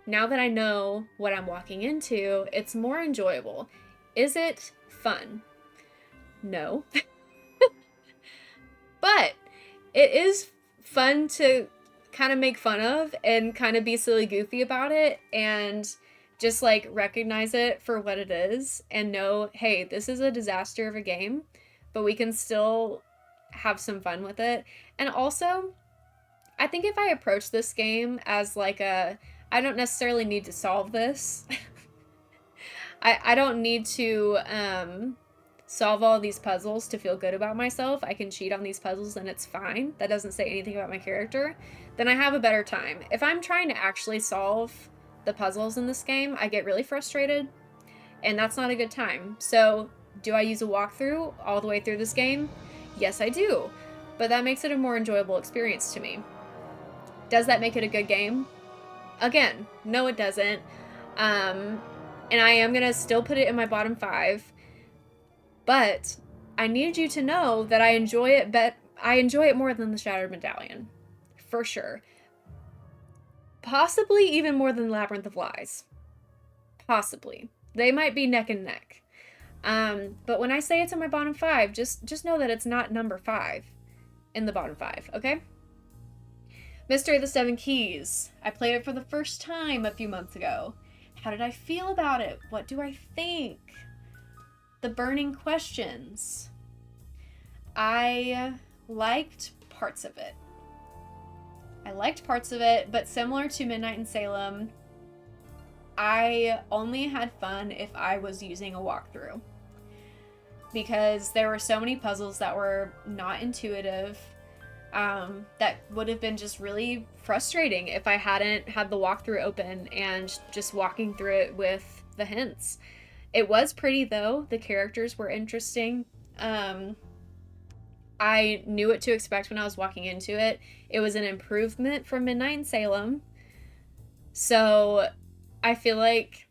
now that I know what I'm walking into, it's more enjoyable. Is it fun? No. But it is fun to kind of make fun of and kind of be silly goofy about it and just like recognize it for what it is and know, hey, this is a disaster of a game, but we can still have some fun with it. And also, I think if I approach this game as like I don't necessarily need to solve this. I don't need to solve all these puzzles to feel good about myself. I can cheat on these puzzles and it's fine. That doesn't say anything about my character. Then I have a better time. If I'm trying to actually solve the puzzles in this game, I get really frustrated, and that's not a good time. So, do I use a walkthrough all the way through this game? Yes, I do. But that makes it a more enjoyable experience to me. Does that make it a good game? Again, no it doesn't. And I am gonna still put it in my bottom 5. But I need you to know that I enjoy it more than the Shattered Medallion. For sure. Possibly even more than Labyrinth of Lies. Possibly. They might be neck and neck. But when I say it's in my bottom 5, just know that it's not number 5 in the bottom 5, okay? Mystery of the Seven Keys. I played it for the first time a few months ago. How did I feel about it? What do I think? The burning questions. I liked parts of it. But similar to Midnight in Salem, I only had fun if I was using a walkthrough. Because there were so many puzzles that were not intuitive, that would have been just really frustrating if I hadn't had the walkthrough open and just walking through it with the hints. It was pretty though. The characters were interesting. I knew what to expect when I was walking into it. It was an improvement from Midnight in Salem. So I feel like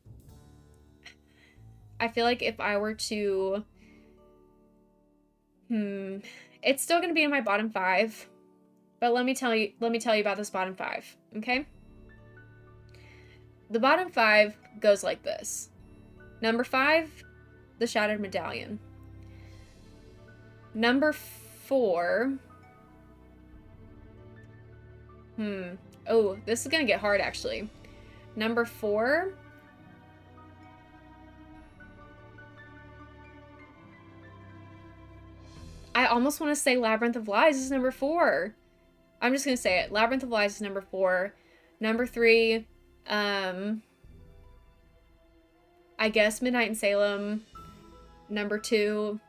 if I were to it's still going to be in my bottom 5. But let me tell you about this bottom 5, okay? the bottom 5 goes like this. Number 5, the Shattered Medallion. Number 4... Oh, this is gonna get hard, actually. Number 4... I almost want to say Labyrinth of Lies is number 4. I'm just gonna say it. Labyrinth of Lies is number 4. Number 3, I guess Midnight in Salem. Number 2,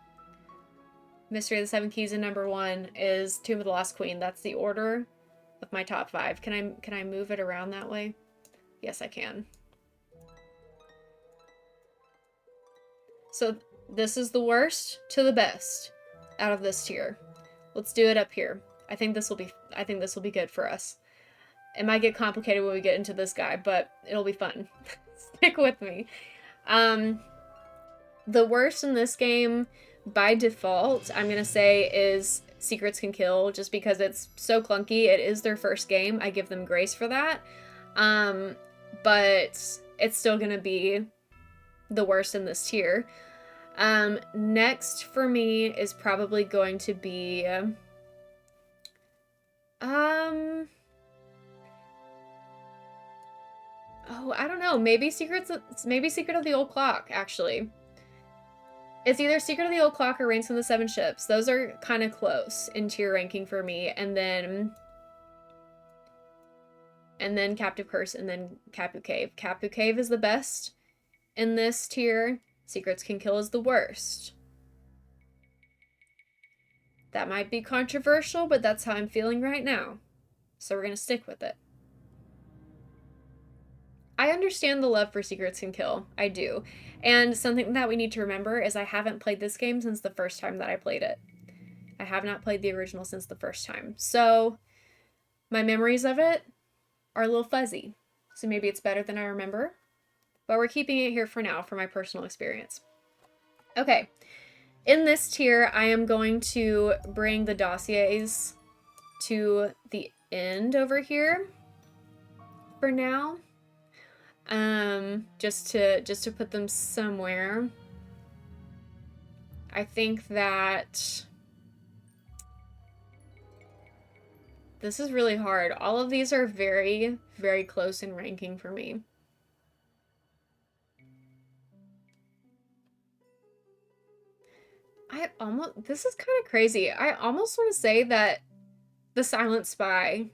Mystery of the Seven Keys, and number 1 is Tomb of the Lost Queen. That's the order of my top 5. Can I move it around that way? Yes, I can. So this is the worst to the best out of this tier. Let's do it up here. I think this will be good for us. It might get complicated when we get into this guy, but it'll be fun. Stick with me. The worst in this game, by default, I'm gonna say is Secrets Can Kill, just because it's so clunky. It is their first game. I give them grace for that. But it's still gonna be the worst in this tier. Next for me is probably going to be, oh, I don't know. Maybe Secret of the Old Clock, actually. It's either Secret of the Old Clock or Reigns of the Seven Ships. Those are kind of close in tier ranking for me. And then Captive Curse, and then Captive Cave. Captive Cave is the best in this tier. Secrets Can Kill is the worst. That might be controversial, but that's how I'm feeling right now. So we're going to stick with it. I understand the love for Secrets Can Kill. I do. And something that we need to remember is I haven't played this game since the first time that I played it. I have not played the original since the first time. So my memories of it are a little fuzzy. So maybe it's better than I remember. But we're keeping it here for now for my personal experience. Okay. In this tier, I am going to bring the dossiers to the end over here for now. Just to put them somewhere. I think that this is really hard. All of these are very, very close in ranking for me. This is kind of crazy. I almost want to say that The Silent Spy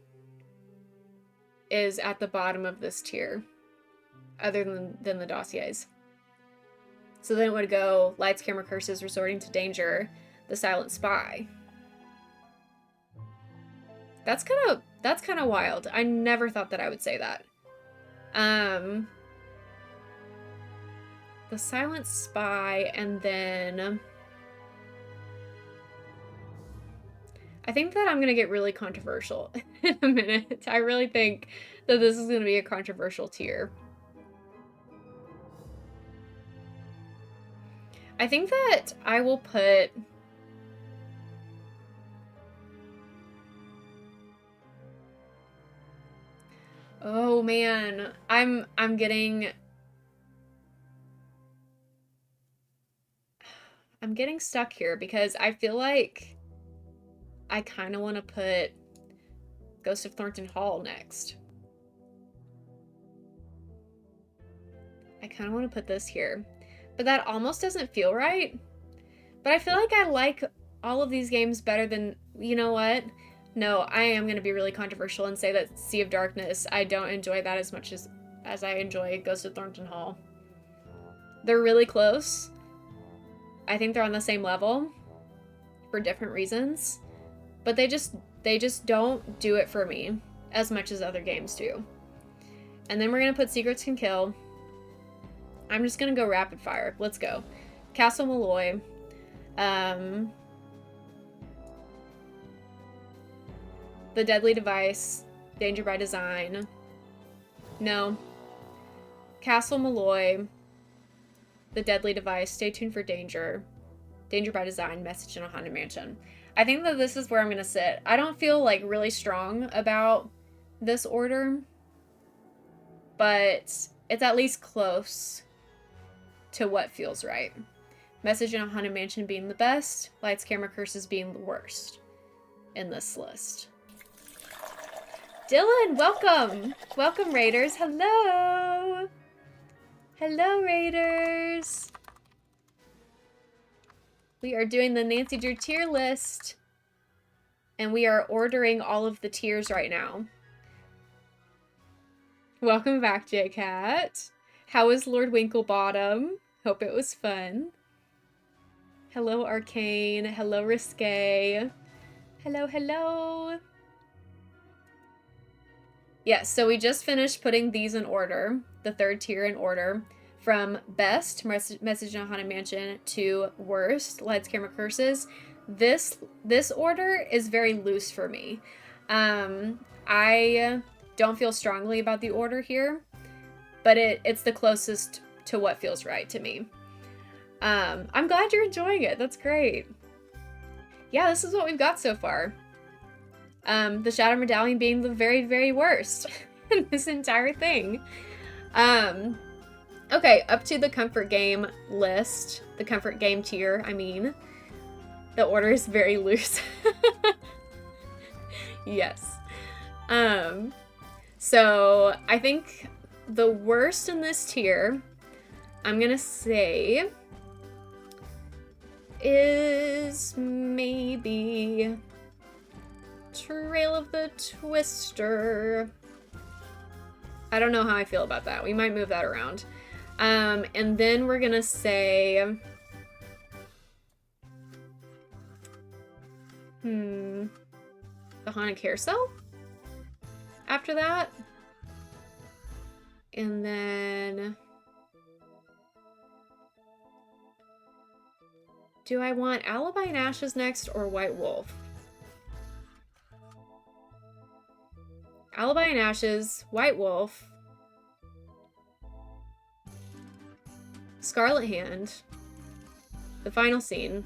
is at the bottom of this tier, other than the dossiers. So then it would go Lights, Camera, Curses, Resorting to Danger, The Silent Spy. That's kind of wild. I never thought that I would say that. The Silent Spy, and then I think that I'm going to get really controversial in a minute. I really think that this is going to be a controversial tier. I think that I will put... Oh man, I'm getting stuck here because I feel like I kind of want to put Ghost of Thornton Hall next. I kind of want to put this here. But that almost doesn't feel right. But I feel like I like all of these games better than... You know what? No, I am going to be really controversial and say that Sea of Darkness, I don't enjoy that as much as I enjoy Ghost of Thornton Hall. They're really close. I think they're on the same level for different reasons. But they just don't do it for me as much as other games do. And then we're going to put Secrets Can Kill. I'm just going to go rapid fire. Let's go. Castle Malloy. The Deadly Device. Danger by Design. No. Castle Malloy. The Deadly Device. Stay tuned for Danger. Danger by Design. Message in a Haunted Mansion. I think that this is where I'm going to sit. I don't feel like really strong about this order. But it's at least close to what feels right. Message in a Haunted Mansion being the best, Lights, Camera, Curses being the worst in this list. Dylan, welcome! Welcome, Raiders. Hello! Hello, Raiders! We are doing the Nancy Drew tier list, and we are ordering all of the tiers right now. Welcome back, J-Cat. How was Lord Winklebottom? Hope it was fun. Hello, Arcane. Hello, Risque. Hello, hello. Yes, so we just finished putting these in order, the third tier in order, from best, Message in a Haunted Mansion, to worst, Lights, Camera, Curses. This order is very loose for me. I don't feel strongly about the order here, but it's the closest to what feels right to me. I'm glad you're enjoying it. That's great. Yeah, this is what we've got so far. The Shadow Medallion being the very, very worst in this entire thing. Okay, up to the comfort game list. The comfort game tier, I mean. The order is very loose. Yes. So I think the worst in this tier, I'm gonna say, is maybe Trail of the Twister. I don't know how I feel about that. We might move that around. And then we're gonna say, the Haunted Carousel after that. And then, do I want Alibi and Ashes next or White Wolf? Alibi and Ashes, White Wolf, Scarlet Hand, The Final Scene,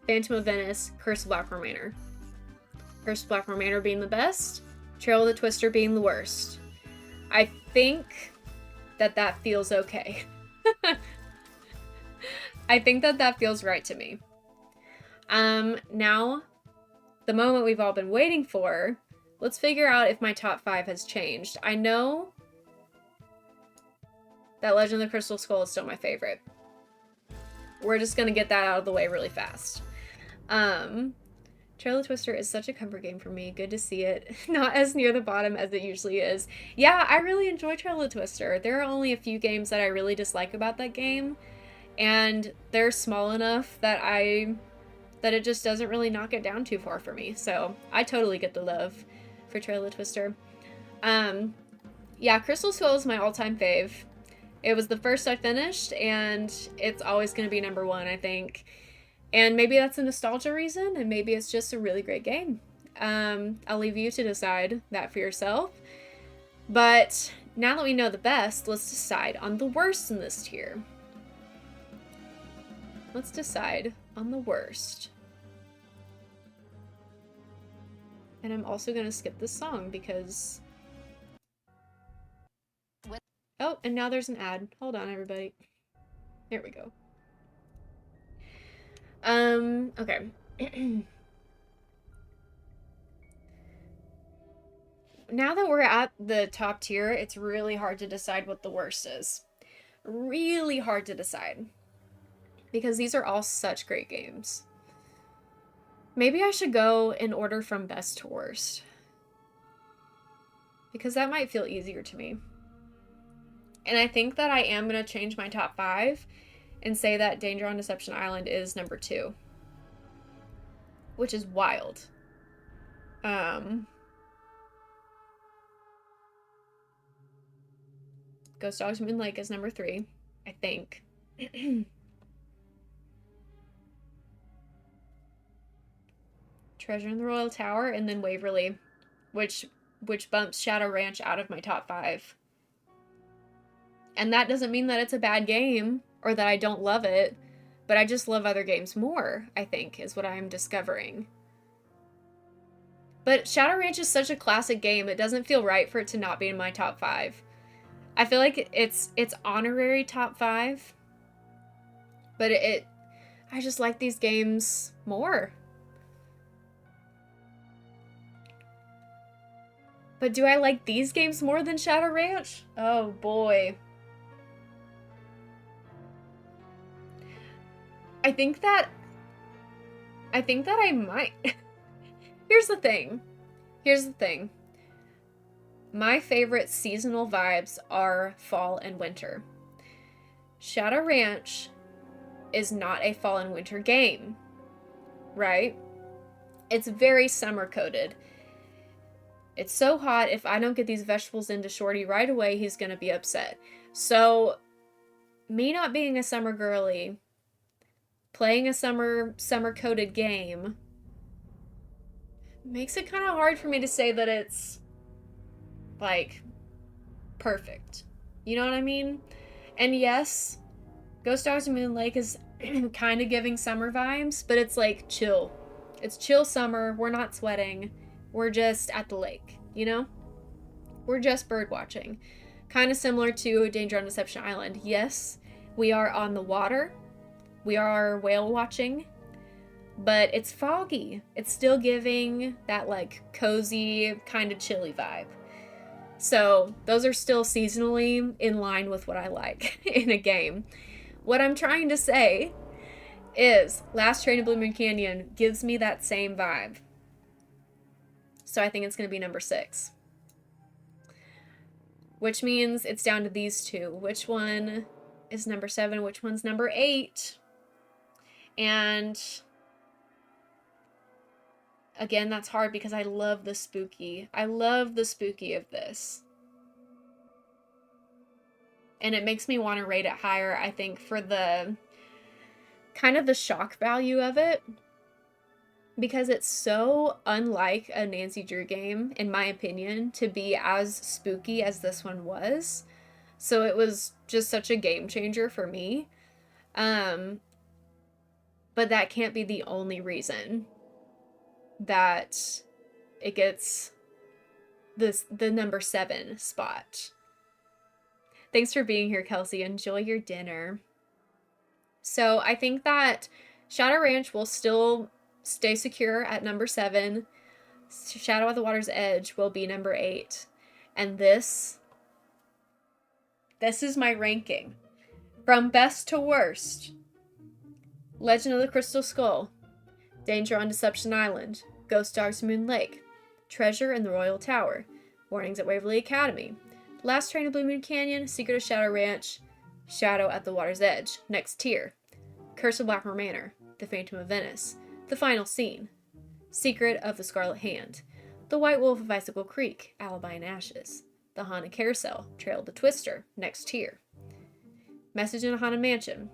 Phantom of Venice, Curse of Blackmore Manor. Curse of Blackmore Manor being the best, Trail of the Twister being the worst. I think that feels okay. I think that feels right to me. Now, the moment we've all been waiting for, let's figure out if my top 5 has changed. I know that Legend of the Crystal Skull is still my favorite. We're just gonna get that out of the way really fast. Trail of the Twister is such a comfort game for me. Good to see it not as near the bottom as it usually is. Yeah, I really enjoy Trail of the Twister. There are only a few games that I really dislike about that game, and they're small enough that it just doesn't really knock it down too far for me. So I totally get the love for Trail of the Twister. Yeah, Crystal Skull is my all-time fave. It was the first I finished, and it's always going to be number 1, I think. And maybe that's a nostalgia reason, and maybe it's just a really great game. I'll leave you to decide that for yourself. But now that we know the best, let's decide on the worst in this tier. Let's decide on the worst. And I'm also going to skip this song because... Oh, and now there's an ad. Hold on, everybody. There we go. Okay. Now that we're at the top tier, it's really hard to decide what the worst is. Really hard to decide. Because these are all such great games. Maybe I should go in order from best to worst. Because that might feel easier to me. And I think that I am going to change my top 5 and say that Danger on Deception Island is number 2. Which is wild. Ghost Dogs Moon Lake is number 3, I think. Treasure in the Royal Tower, and then Waverly, which bumps Shadow Ranch out of my top 5. And that doesn't mean that it's a bad game, or that I don't love it, but I just love other games more, I think, is what I'm discovering. But Shadow Ranch is such a classic game, it doesn't feel right for it to not be in my top 5. I feel like it's honorary top 5, but I just like these games more. But do I like these games more than Shadow Ranch? Oh boy. I think that I might. Here's the thing. My favorite seasonal vibes are fall and winter. Shadow Ranch is not a fall and winter game, right? It's very summer coded. It's so hot, if I don't get these vegetables into Shorty right away, he's gonna be upset. So, me not being a summer girly, playing a summer coded game, makes it kind of hard for me to say that it's, like, perfect. You know what I mean? And yes, Ghost Dogs of Moon Lake is kind of giving summer vibes, but it's like chill. It's chill summer. We're not sweating. We're just at the lake, you know? We're just bird watching. Kind of similar to Danger on Deception Island. Yes, we are on the water. We are whale watching. But it's foggy. It's still giving that like cozy, kind of chilly vibe. So those are still seasonally in line with what I like in a game. What I'm trying to say is Last Train to Blue Moon Canyon gives me that same vibe. So I think it's going to be number 6. Which means it's down to these two. Which one is number 7? Which one's number 8? And again, that's hard because I love the spooky. I love the spooky of this. And it makes me want to rate it higher, I think, for the kind of the shock value of it. Because it's so unlike a Nancy Drew game, in my opinion, to be as spooky as this one was. So it was just such a game changer for me. But that can't be the only reason that it gets the number 7 spot. Thanks for being here, Kelsey. Enjoy your dinner. So I think that Shadow Ranch will still stay secure at number 7. Shadow at the Water's Edge will be number 8. And this is my ranking. From best to worst. Legend of the Crystal Skull. Danger on Deception Island. Ghost Dogs Moon Lake. Treasure in the Royal Tower. Warnings at Waverly Academy. Last Train to Blue Moon Canyon. Secret of Shadow Ranch. Shadow at the Water's Edge. Next tier. Curse of Blackmore Manor. The Phantom of Venice. The Final Scene. Secret of the Scarlet Hand. The White Wolf of Icicle Creek. Alibi in Ashes. The Haunted Carousel. Trail to Twister. Next tier. Message in a Haunted Mansion.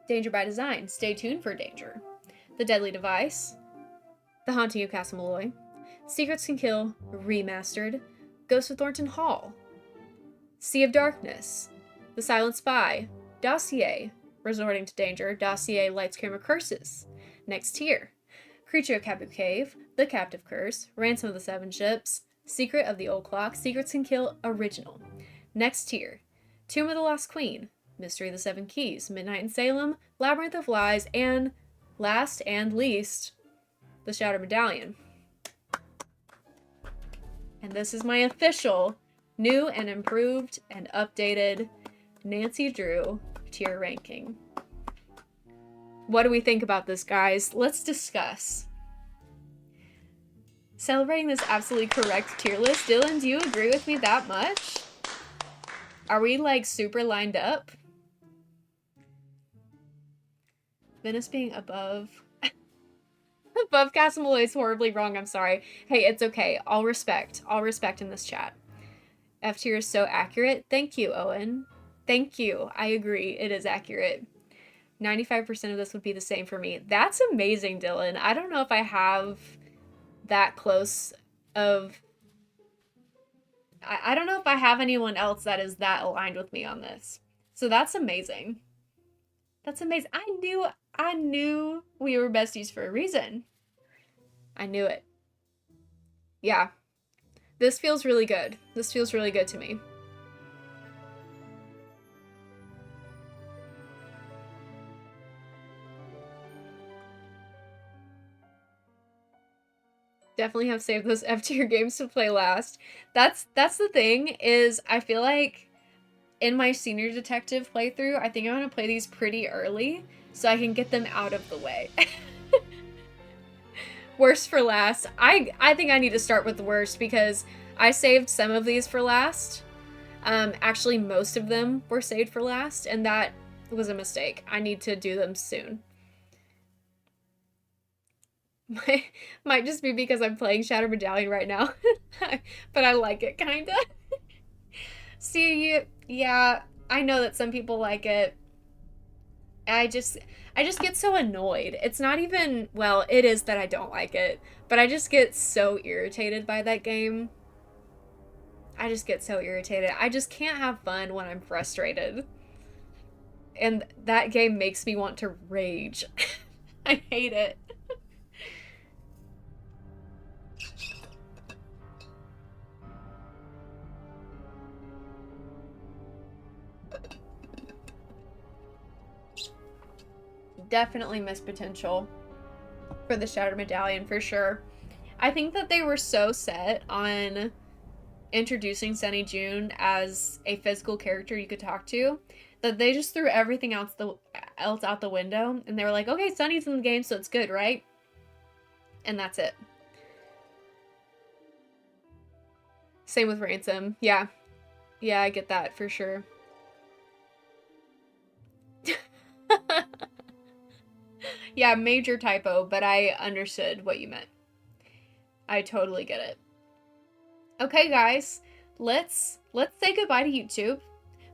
Danger by Design. Stay tuned for danger. The Deadly Device. The Haunting of Castle Malloy. Secrets Can Kill. Remastered. Ghost of Thornton Hall. Sea of Darkness. The Silent Spy. Dossier. Resorting to Danger. Dossier Lights Camera Curses. Next tier. Creature of Kabu Cave. The Captive Curse. Ransom of the Seven Ships. Secret of the Old Clock. Secrets Can Kill Original. Next tier. Tomb of the Lost Queen. Mystery of the Seven Keys. Midnight in Salem. Labyrinth of Lies. And last and least, the Shattered Medallion. And this is my official, new and improved and updated Nancy Drew tier ranking. What do we think about this, guys? Let's discuss. Celebrating this absolutely correct tier list. Dylan, do you agree with me that much? Are we, like, super lined up? Venice being above... above Castle Malloy is horribly wrong, I'm sorry. Hey, it's okay. All respect in this chat. F tier is so accurate. Thank you, Owen. Thank you. I agree. It is accurate. 95% of this would be the same for me. That's amazing, Dylan. I don't know if I have that close of... I don't know if I have anyone else that is that aligned with me on this. So that's amazing. That's amazing. I knew we were besties for a reason. I knew it. Yeah. This feels really good. This feels really good to me. Definitely have saved those F tier games to play last. That's the thing, is I feel like in my senior detective playthrough, I think I'm gonna play these pretty early so I can get them out of the way. Worst for last. I think I need to start with the worst because I saved some of these for last. Actually, most of them were saved for last, and that was a mistake. I need to do them soon. Might just be because I'm playing Shattered Medallion right now, but I like it, kinda. See, yeah, I know that some people like it. I just get so annoyed. It's not even, well, it is that I don't like it, but I just get so irritated by that game. I just get so irritated. I just can't have fun when I'm frustrated. And that game makes me want to rage. I hate it. Definitely missed potential for the Shattered Medallion for sure. I think that they were so set on introducing Sunny June as a physical character you could talk to that they just threw everything else out the window, and they were like, okay, Sunny's in the game, so it's good, right? And that's it. Same with Ransom. Yeah. Yeah, I get that for sure. Yeah, major typo, but I understood what you meant. I totally get it. Okay, guys, let's say goodbye to YouTube.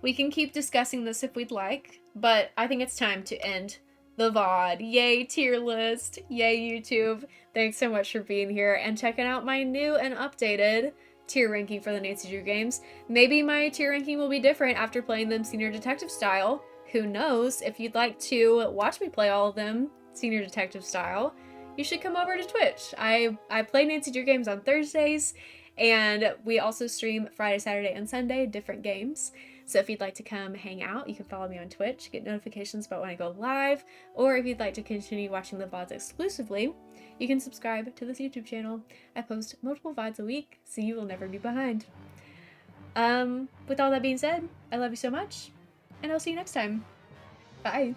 We can keep discussing this if we'd like, but I think it's time to end the VOD. Yay, tier list. Yay, YouTube. Thanks so much for being here and checking out my new and updated tier ranking for the Nancy Drew games. Maybe my tier ranking will be different after playing them senior detective style. Who knows? If you'd like to watch me play all of them senior detective style, you should come over to Twitch. I play Nancy Drew games on Thursdays, and we also stream Friday, Saturday, and Sunday, different games. So if you'd like to come hang out, you can follow me on Twitch, get notifications about when I go live, or if you'd like to continue watching the VODs exclusively, you can subscribe to this YouTube channel. I post multiple VODs a week, so you will never be behind. With all that being said, I love you so much, and I'll see you next time. Bye.